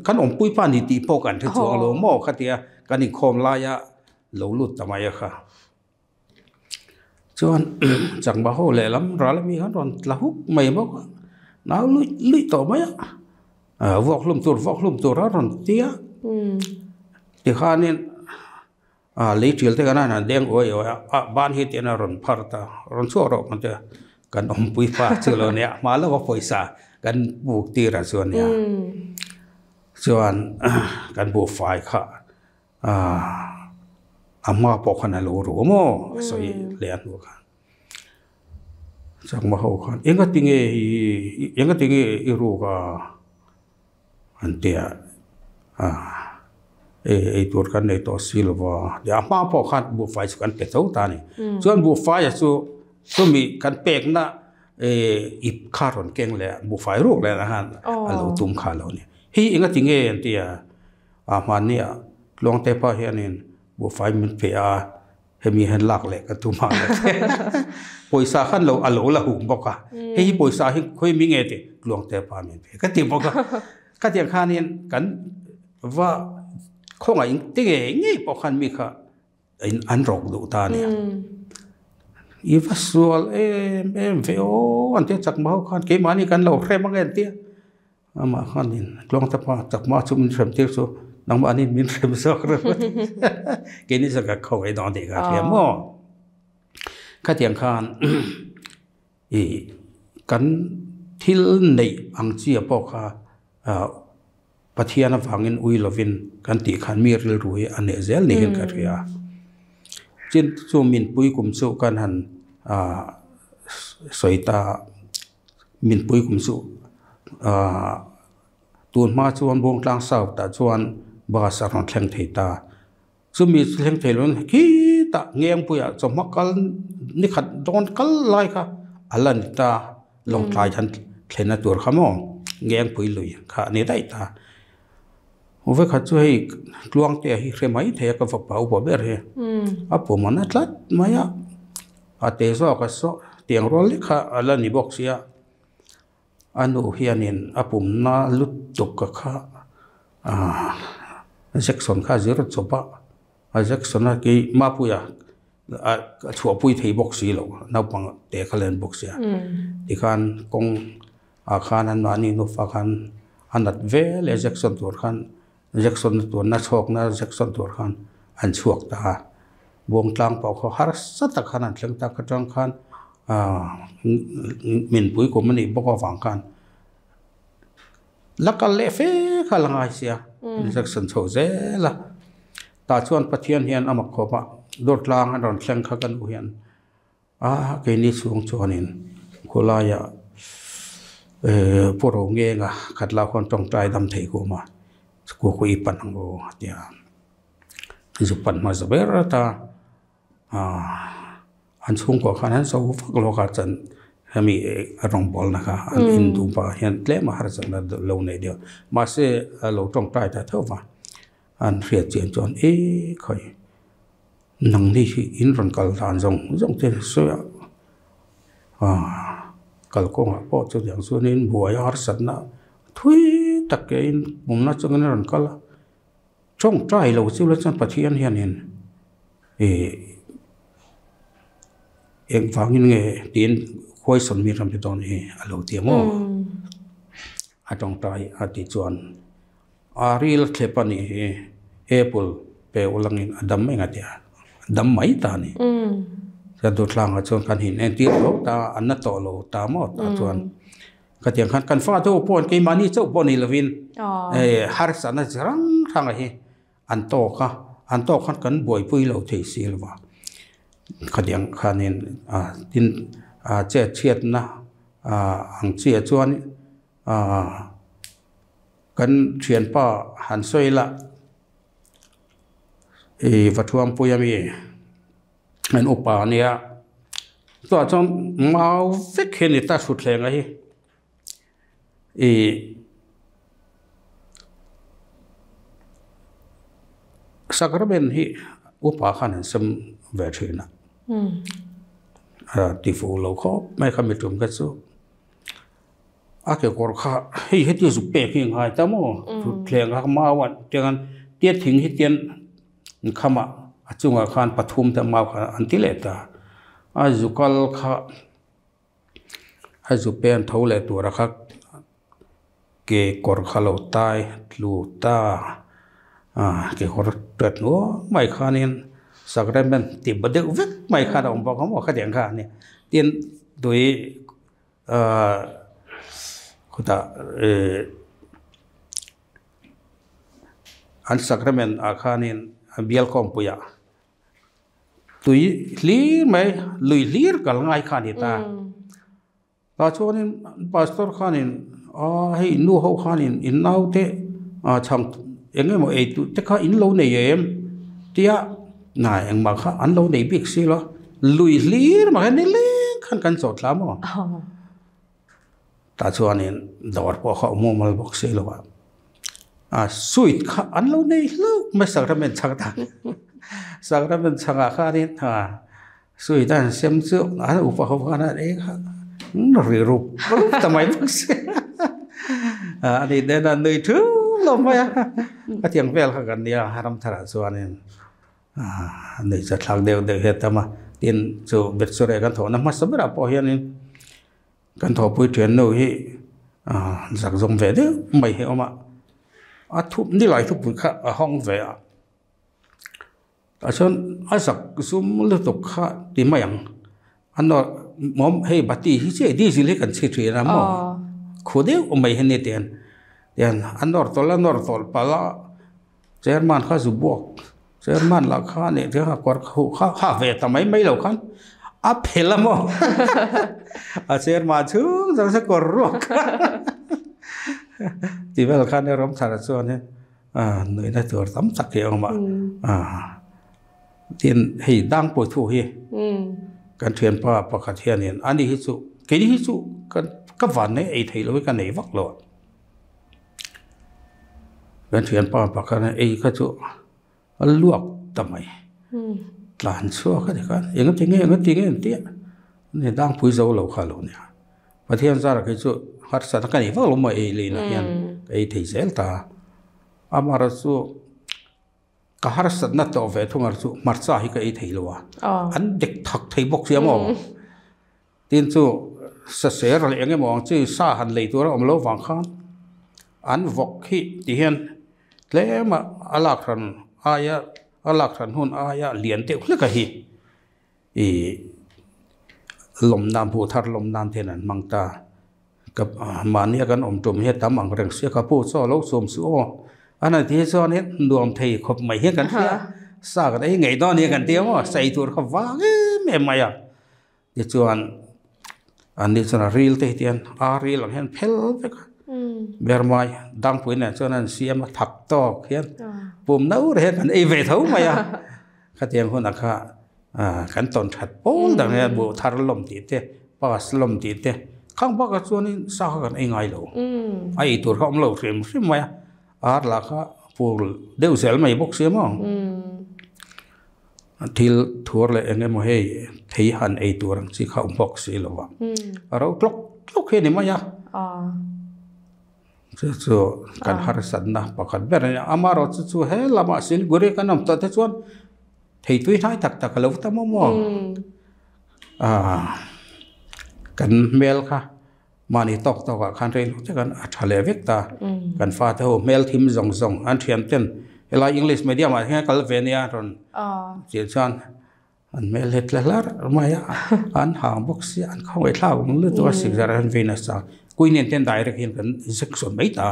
kan om pui pa ni ti po kan the chuang lo mo khatia kan in khom la ya lo lut tamaya kha chuan chang ba ho le lam ra la mi han ron la huk mai mo na lui to maya vok lum tur ra ron tia ti khanin le til te kana na deng oi ban hi te na ron pharta ron chu ro kan te kan om pui pa chu lo ne ma lo ko poisa kan buk ti ra chuan ya chuan kan bu fai kha amma po khana lo ro mo soi le an wo khan chang ma ho khan enga tinge I ru ga antia tur kan nei to silwa ya amma po khan bu fai chu kan pe to ta ni chuan bu fai chu mi kan pek na ip kharon keng le bu fai ru le na han alo tum kha lo ni hi enga tinge antia man ni long te pa hianin bu fai min pe hemi hen lak le ka tu ma poisa khan lo alo la hum boka hei poisa hi khoi mi nge te luang te pa men ka ti boka ka tiang khan in kan wa khong a ing te nge po khan mi kha in an rok du ta ne i vasual em ve o an te chak mau khan ke mani kan lo khrem ngen te ama khan in luang te pa chak ma chum rem te so nang ma ni min rem so kra ke ni sa ka khoi ai don de ka thiam mo ka tiang khan i kan thil nei ang chia po kha pathiana wangin ui lovin kan ti khan mi ril rui ane zel ni hin ka ria chin chu min pui kum chu kan han soita min pui kum chu tun ma chuan bong tlang sau ta chuan ba sa ron thleng thei ta chu mi thleng thei lon ki ta ngeng puya choma kal ni khat don kal lai kha alan ta long tlai han thlena tur khamo ngeng pui lui kha ne dai ta ove kha chu hei tluang te hi hremai the ka va pau bo ber he apo mana tlat maya ate zo ka so tiang rol kha ala ni box ya anu hianin apum na lut tuk ka kha section kha zero chopa a section ki ma puya a chua pui thei box si lo na pang te khalen box ya tikhan kong a khan an mani no fa khan anat ve le section tur khan Jackson tu na chok na Jackson tur khan an chuak ta bong tlang pau kho har sat khan an thleng ta katang khan min pui ko mani boko wang khan lakal le fe khalangai sia Jackson cho ze la ta chuan pathian hian amak kho ba dor tlang an ron thleng kha kan u hian ke ni chung chuanin khulaya poro nge nga khatla khon tong trai dam thei ko ma ko ko ipan ang go tia zupan ma zabera ta an chung ko khan han so fak lo ka chan hami rong bol na ka an in du pa hian tle ma har chan lo nei dio ma se lo tong tai ta thova an ria chen chon khoi nang ni hi in ron kal dan jong te so ya kal ko ma po chu yang su nin bua ya har sat na thui tak ke in mumna chung ran kala chong trai lo chu la chan pathian hian in eng wangin nge tin khoi son mi ram don he alo ti mo a tong trai a ti chuan a ril khepani he apple pe ulangin adam mai ngatia dam mai ta ni sa do thlang a chon kan hin en ti lo ta an na to lo ta mo ta chuan ka tiang khan kan fa to pon ke mani chau pon ni lovin har sana jarang thang hi an to khan kan boi pui lo thei silwa ka tiang khanin tin che chiat na ang chia chuan kan thian pa han soila wathuam puyami an upa nia to chon mau vek heni ta su thlenga hi sakramen hi upa khan sam ve thina ti fu lo kho mai khamitum ka chu ake kor kha hi heti zu pe king hai ta mo thu thlenga ma wan tengan tia thing hi tian khama achunga khan pathum ta ma kha antile ta azukal kha azu pen thole tu rakha ke kor khalo tai lu ta ke kor tat no mai khanin sakramen ti bade vek mai kha dong ba ko kha deng kha ni tin doi khuta an sakramen a khanin bial kom puya tui lir mai lui lir kal ngai khani ta ta chonin pastor khanin hei nu ho khanin in nau te chang enge mo ei tu te kha in lo nei em tia na eng ma kha an lo nei bik si lo lui lir ma ne le khan kan chot la mo ta chonin dawar po kha mo mal bok si lo wa suit kha an lo nei lo ma sakramen chang ta สักนั้นเป็นช่างอาคานี่สวยด้านเสียมจุอันอุปโภคนั่นเองรูปทำไมพวกเสียอันนี้เดินเหนื่อยถึงลมไปก็เที่ยงเวลากันเนี่ยหารำธารส่วนนี้เหนื่อยจะทางเดียวเหตุมาที่จู่เบ็ดสุดกันถอน้ำมันสบายพอเห็นนี่กันถอปุยเทียนนู่นสักสมเวดไม่เห็นมาทุบนี่หลายทุบปุยข้าห้องเวดฉันสักซุ่มเลือดตกข้าที่ไม่ยังอันนั้นมอมให้บัตรที่เชื่อดีสิเล็กกันเชื่อนะมอคู่เดียวไม่เห็นเตียนอันนั้นตัวละนอร์ตัวปลาเจอร์มันข้าสุบวกเจอร์มันราคาเนี่ยเดี๋ยวข้ากวาดข้าเวททำไมไม่เหล่าขันเพลละมอเจอร์มาถึงจะสักกวาดรวกที่เวลาขันในร่มสารส่วนเนี่ยเหนื่อยได้ตัวตั้มสักเกี่ยวมาที่ให้ดังปวดทั่วเฮกันเทียนป้าปากเทียนเนี่ยอันนี้ฮิสุกี่ฮิสุก็ฝันเนี่ยไอ้ไทยเราไม่กันไหนวักหลอดกันเทียนป้าปากเนี่ยไอ้ก็จะลวกทำไมหลานชั่วก็ได้กันอย่างนั้นจริงอย่างนั้นจริงอย่างเตี้ยเนี่ยดังปุยเจ้าเราข้าเราเนี่ยประเทศสารก็จะหัดสัตว์กันไหนวักลงมาไอ้เลยนะยันไอ้ไทยเซลตาอามาราสุก็หาสัตว์นัดต่อไปทุ่งอาสุมาร์ซ่าฮิกไอไทยลัวอันเด็กถักไทยบกเสียมองทีนสุเสียอะไรอย่างเงี้ยมองชื่อซาหันเลยตัวเราอมโลฟังข้านอันวกฮิที่เห็นแล้วมาอัลลักษณ์อายะอัลลักษณ์หุ่นอายะเลียนเตะเล็กฮิลมน้ำผู้ทัดลมน้ำเท่านั้นมังตากับมาเนี่ยกันอมจุ่มเฮ็ดตามอังเริงเสียกับผู้ซ้อโลกสมสู้อันนั้นที่ซ้อนนี้รวมไทยขบไม่เห็นกันเสียสากได้ไงตอนนี้กันเดียวใส่ตัวเขาว่าแม่ไม่อะเดี๋ยวส่วนอันนี้ส่วนรีลเทียนรีลเห็นเพลไปกันเบอร์ไม่ดังปุ่นเนี่ยส่วนนั้นเสียมาถักตอกเห็นปุ่มนู้นเห็นกันไอเวทเขาไม่อะข้าเทียนคนนักข้ากันต้นถัดโป้ดังนี้บุทารลมตีเตะป้าสลมตีเตะข้างป้าก็ส่วนนี้สากกันไอไงเราไอตัวเขาเราเสียมใช่ไหมอาร์ล่ะก็พวกเดี๋ยวเสียไม่บกเสียมั้งที่ทัวร์เลยเองก็มาให้ที่หันไอตัวนั้นสิเขาบกเสียแล้วว่าเราคลุกเห็นไหมยะจู่กันหาสันนะปากกันแบบนี้อามาเราจู่เฮ้ลำมาสิลกุเรกันน้ำตัวที่ส่วนที่ตัวท้ายตักเราตั้งมั่งกันเมลค่ะมานี่ตอกคันเรียนรู้จักกันทะเลเวกตากันฟาเท่าเมลทิมซงอันเทียนเต้นเวลาอังกฤษไม่ได้มาแค่กัลเวเนียตอนเสียชันอันเมลเฮตเลลาร์มาอ่ะอันหางบ็อกซี่อันเข้าไปเท่ามันเลือดตัวสิ่งอะไรอันเวนัสกุยเนียนเต้นได้เห็นกันสักส่วนไม่ตา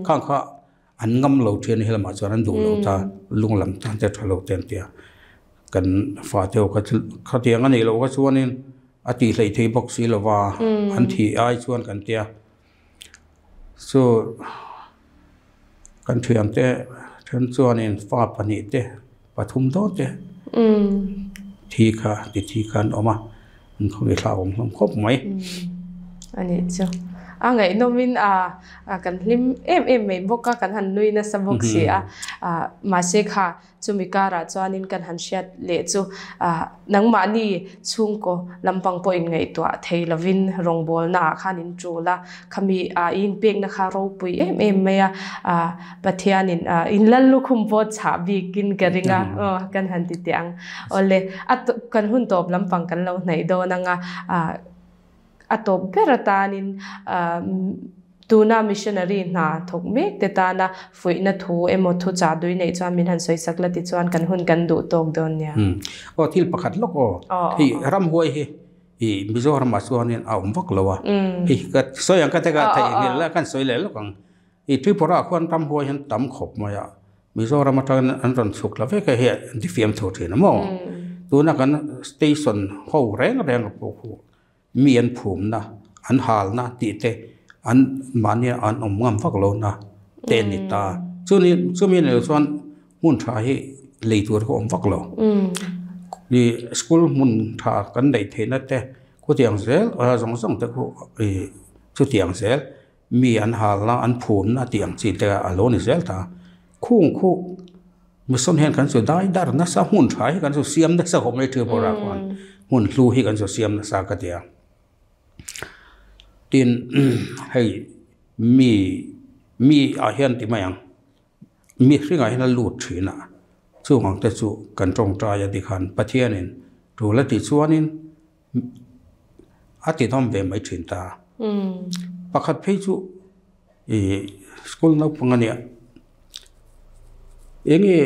ข้างข้าอันงำเราเทียนเฮลมาจวนอันดูเราตาลุงลำตั้งแต่เราเต้นเตียกันฟาเท่าเขาเตียงอันนี้เราก็ชวนนี่อาทิตย์เลยที่บอกสิลว่าอันที่ไอชวนกันเตียso กันเทียมเตะเทียมชวนนี่ฟ้าปนิเตะปฐุมโตเตะที่ค่ะที่กันออกมาเขาได้ข่าวผมครบไหมอันนี้จ้ะไงน้องมินกันลิมไม่บอกกันหันนุยนะสบกเสียมาเสกค่ะจุมิการะจวนินกันหันเชียดเละจูนังมานี่ชุงก็ลำปังปอยไงตัวเทลวินรงบอลน่ะขานินจูละขมีอินเปียงนะคะเราปุยไม่ประเทศนินอินลันลูกคุมปอดฉาบีกินกันริงกันหันติดยังโอเลกันหุ่นตบลำปังกันเราไหนโดนังอัตบเบรตานินตูน่ามิชชันนารีน่าทุกเมกแต่ตาน่ะฝุ่ยน่ะทูมดทูจ่าด้วยในจวนมินหันสวยสักละติจวนกันหุ่นกันดูตกโดนเนี่ยที่ประคัดลกที่รำหวยมิโซรำมาสวนนี่เอาวักเลวะก็สวยอย่างกันแต่ก็ไทยเห็นแล้วกันสวยเลยแล้วกันที่พวกเราคนรำหวยเห็นต่ำขบมาอ่ะมิโซรำมาทางอันตรสุกแล้วเว้ยก็เห็นที่ฟิล์มโถเถนะมั้งตัวนักกันสเตชันเขาแรงกับพวกมีอันภูมินะอันหาลนะตีเตอันมันเนี่ยอันอมงามฟักโลนะเตนิตาช่วงนี้เนี่ยส่วนมุ่งทาให้เลยตัวเขาอมฟักโลดีสกูลมุ่งทากันได้เทนัดแต่กูเตียงเซลสองแต่กูชุดเตียงเซลมีอันหาลนะอันภูมินะเตียงจีแต่อโลนิเซลตาคู่ mission hen kan so dai dar na sa hun thai kan so siam na sa hom le thu bora kon hun lu hi kan so siam na sa ka dia tin hei mi a hian ti mayang mi ringa hian lu thina chu ngang te chu kan tong tra ya di khan pathianin tu la ti chuanin ati thom ve mai thin ta pakhat phei chu school na pangania enge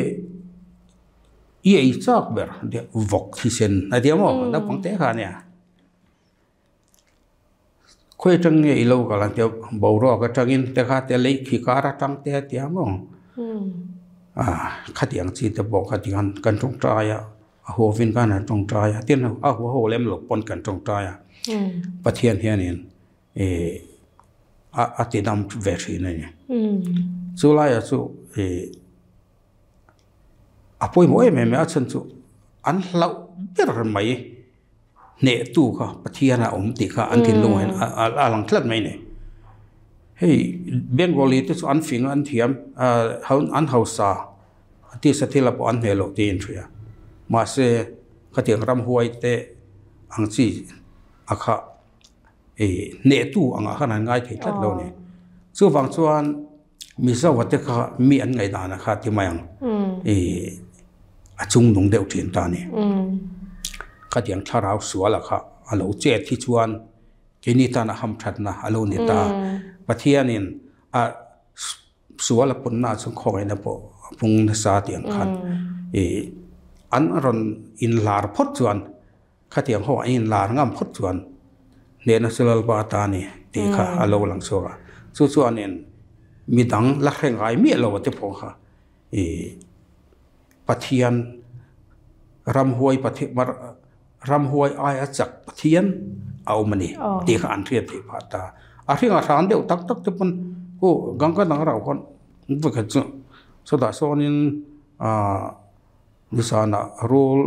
chak ber de vok thi sen adiamo na pangte kha ne khoi tang nge ilo ka lan te boro ka tangin te kha te lei khi kara tang te tiamo khatiang chi te bo khatian kan tong tra ya ho vin kan tong tra ya tin ho lem lo pon kan tong tra ya pathian hianin ati dam ve thi ne chu la ya chu apoi moi me achan chu an hlau ber mai ne tu kha pathiana ti kha an thin lung alang thlat mai ne hei bengali te chu an fing an thiam an hausa ti sathila po an helo ti in thria ma se khatiang ram huai te ang chi akha ne tu anga khanan ngai thei thlat lo ne chu wang chuan mi zo wate kha mi an ngai dana kha ti mayang achung nung deuh thin ta ni khatiang tharau suala kha alo che thi chuan kini ta na ham that na alo ni ta pathianin suala punna chung khoi na po pung na sa tiang khan an ron in lar phot chuan khatiang ho in lar ngam phot chuan ne na sulal ba ta ni ti kha alo lang so ga chu chuan in midang la khengai mi lo te pho kha pathian ram huai ai achak pathian au mani ti kha an thriat thi phata a ringa than deuh tak tak te pon ko gangka nang rau kon bu kha chu so da sonin nisana role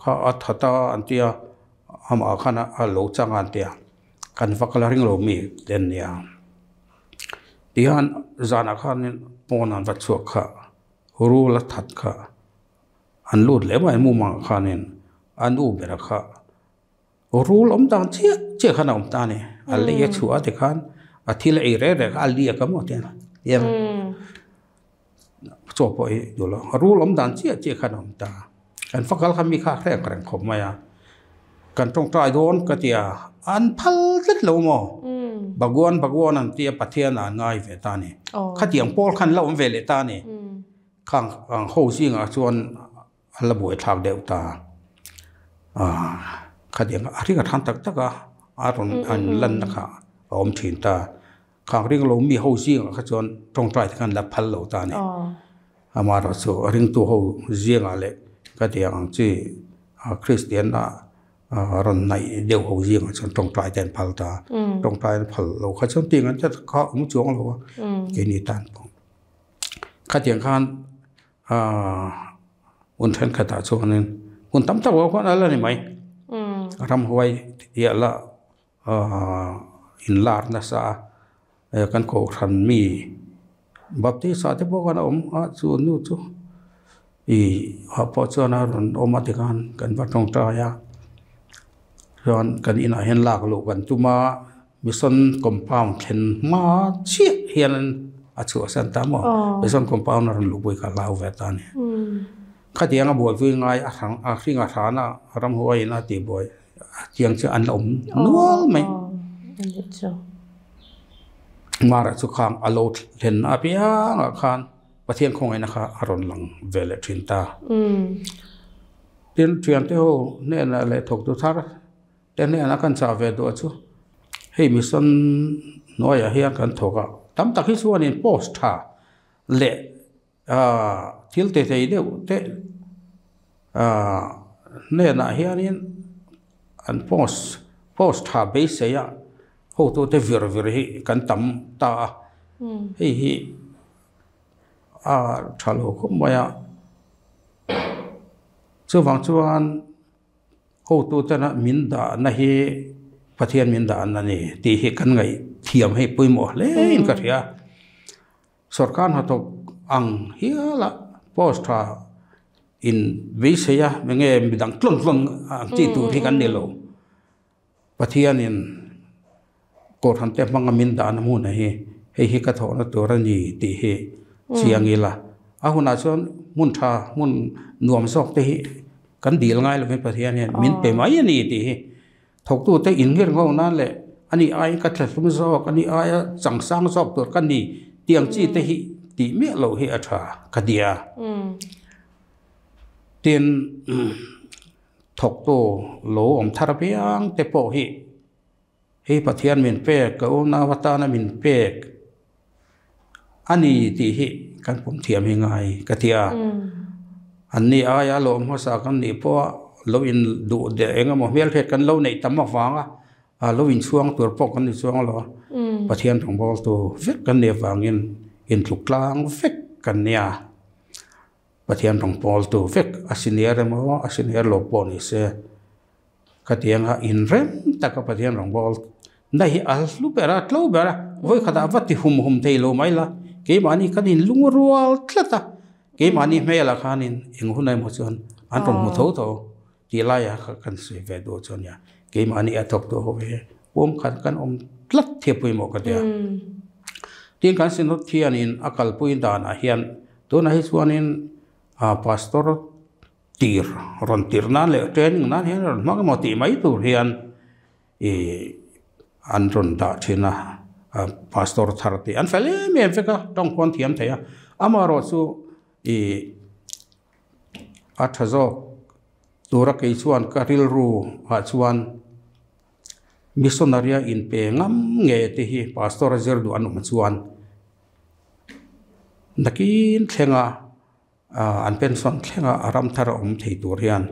kha athata antia ama khana a lo changa antia kan vakala ring lo mi den ya tihan zana khan ponan va chu kha rule that kha an lut le mai mu ma khanin an u bera kha rule om dang che khana om ta ne alle ya chua te khan athil ei re ali ka mo te na yer cho po e dolo rule om dang che khana om ta kan fakal khami kha re kran khom ma ya kan tong trai don ka tia an phal tet lo mo bagwan an tia pathian an ngai ve ta ne khatiang pol khan lo om ve le ta ne khang ho singa chuan ala boi thak deuh ta khatiang aringa than tak taka aron an lan na kha om thin ta khang ring lo mi ho singa kha chuan tong trai khan la phal lo ta ne amara so ring tu ho zinga le khatiang chi christian na ron nai deuh ho zinga chuan tong trai ten phal ta tong trai phal lo kha chuan ting an cha kha chuang lo ke ni tan khatiang khan un then khata chuanin un tam ta wa khan ala ni mai ram huai ya la in lar na sa kan ko than mi bapti sa te bo kan om a chu nu chu ha po chuan a ron om ati kan va tong ta ya ron kan ina hen lak lo kan tuma mission compound then ma chi hian a chu san ta mo mission compound ron lu boi ka lau ve ta ni khatiang a boi vui ngai a hringa thana ram huai na ti boi tiang chu an om nual mai mara chu khang alo thlen a pia nga khan pathian khongai na kha aron lang vele thinta tin thian te ho ne na le thok tu thar te ne na kan cha ve do chu hei mission noya hian kan thoka tam tak hi chuan in post tha le thil te te deuh te ne na hian in an post tha be se ya ho to te vir hi kan tam ta hi thalo khum maya chu wang chuan ho tu ta na min da na hi pathian min da na ni ti hi kan ngai thiam hei puimo le in ka thia sarkar ha to ang hiala post tha in vei seya menge midang tlon tlon ang chi tu thi kan nilo pathian in ko than te manga min da na mu na hi ka tho na tur ani ti hi chiangila a huna chon mun tha mun nuam sok te hi kan dil ngai lo pathian hian min pe mai ani ti hi thok tu te in ngir ngau na le ani ai ka thlum zok ani ai chang sang zok tur kan ni tiang chi te hi ti me lo hi atha kadia tiền thọc tổ lỗ ông thar piang te po hi pathian min pe ka na wata na min pe ani ti hi kan pum thiam hi ngai ka tia anni aya lo mo sa kan ni po lo in du de enga mo mel phet kan lo nei tam ma wanga a lo in chuang tur pok kan ni chuang lo pathian thong bol to vet kan ne wangin in tluklang vet kan nia pathian rong pol tu vek asinier mo asinier lo poni se katiang ha in rem taka pathian rong bol nahi al lu bera tlo bera voi khada vati hum thei lo maila ke mani kanin lungrual tlata ke mani mela khanin enghunai mo chon an rong mu tho tho ti la ya kan se ve do chon ya ke mani athok to hove pom khan kan om tlat the pui mo ka dia tin kan sin hot thian in akal pui dan a hian to na hi chuanin pastor tir ron tir nan le training nan hian ron mag mo ti mai tur hian an ron da thina pastor tharti an fele me feka tong kon thiam thaya amaro chu athazo tura ke chuan karil ru ha chuan missionaria in pe ngam nge te hi pastor zer du anu chuan nakin thlenga an pension thlenga aram thar om thei tur hian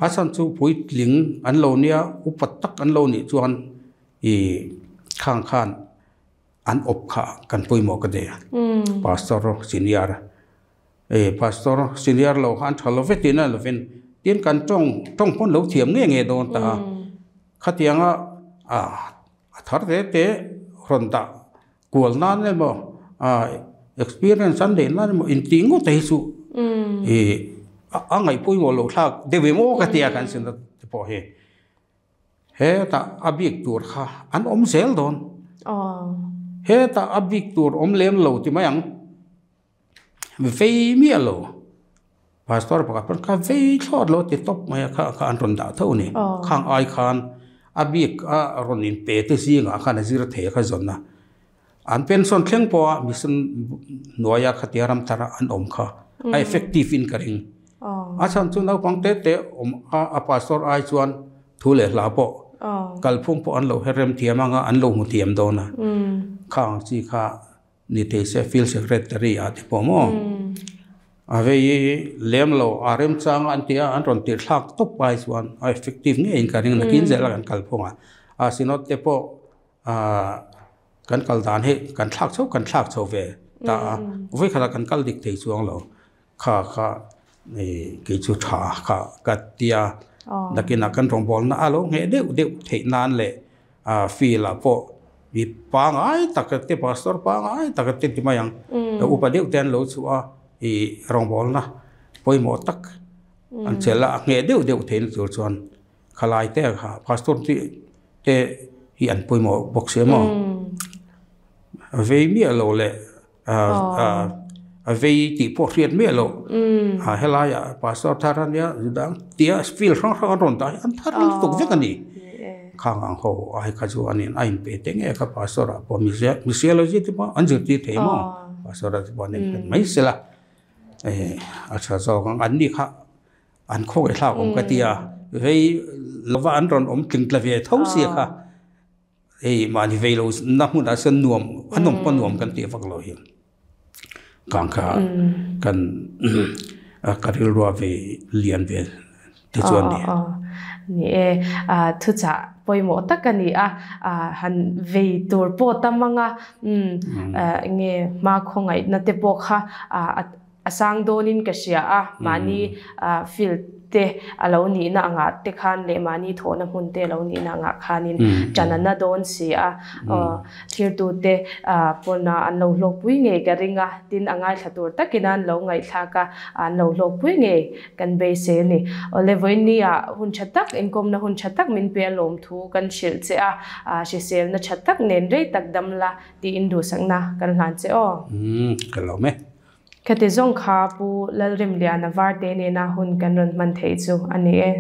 asan chu puitling an lo nia upat tak an lo ni chuan khang khan an op kha kan puimo ka de pastor senior pastor senior lo khan thalo vetina loven tin kan tong pon lo thiam nge don ta khatianga thar te ronda kual nan le mo experience an de nan mo in tingo te su angai pui mo lo thak dewe mo ka tia kan sin te po he ta abik tur kha an om sel don he ta abik tur om lem lo ti mayang ve mi lo pastor pa ka ve thod lo ti top ma kha an ron da tho ni khang ai khan abik a ron in pe te si nga khan zir the kha zonna an pension thleng po mission noya khatiaram tara an om kha effective in karing asan chu nau pang te om a pastor ai chuan thule hla po kalphung po an lo herem thiamanga an lo mu thiam dona khang chi kha ni te se field secretary a te po mo ave lem lo arem chang an tia an ron tir thak top pai chuan effective nge in karing na kin zela kan kalphunga a sinot te po kan kal dan he kan thak chho ve ta voi khala kan kal dik thei chuang lo kha ke chu tha kha katia dakina kan rong bol na alo nge de thei nan le feel a po bi pangai takate pastor pangai takate timayang upa de ten lo chu a rong bol na poi mo tak an chela nge de thein chu chuan khalai te kha pastor ti te hi an poi mo boxe mo ve mi alo le vei ti po riat me lo helaya pastor tharania judang tia feel rong ron ta an thar tuk vek ani khang ang ho ai kha chu anin ain pe teng e kha pastor po missiology ti pa anjur ti themo pastor ti bon mai sela acha zo ang an ni kha an kho ge thla om ka tia vei lova an ron om tling tla ve thau si kha mani vei lo na mu da san nuam anom pon nuam kan ti vak lo hi kang kha kan karil ro ve lian ve ti chuan ni thu cha poimo takani han ve tur po tamanga nge ma khongai na te po kha asang donin ka sia mani fil te alo ni na anga te khan le mani thona mun te lo ni na anga khanin chanana don si a thir tu te pona an lo hlok pui nge ka ringa tin angai thlatur takinan lo ngai thlaka an lo hlok pui nge kan be se ni ole voini a hun chatak inkom na hun chatak min pe lom thu kan shil che a she sel na chatak nen rei tak dam la ti indu sangna kan hlan che o kalo me khate zong kha pu lalrim liana warte ne na hun kan ron man thei chu ani e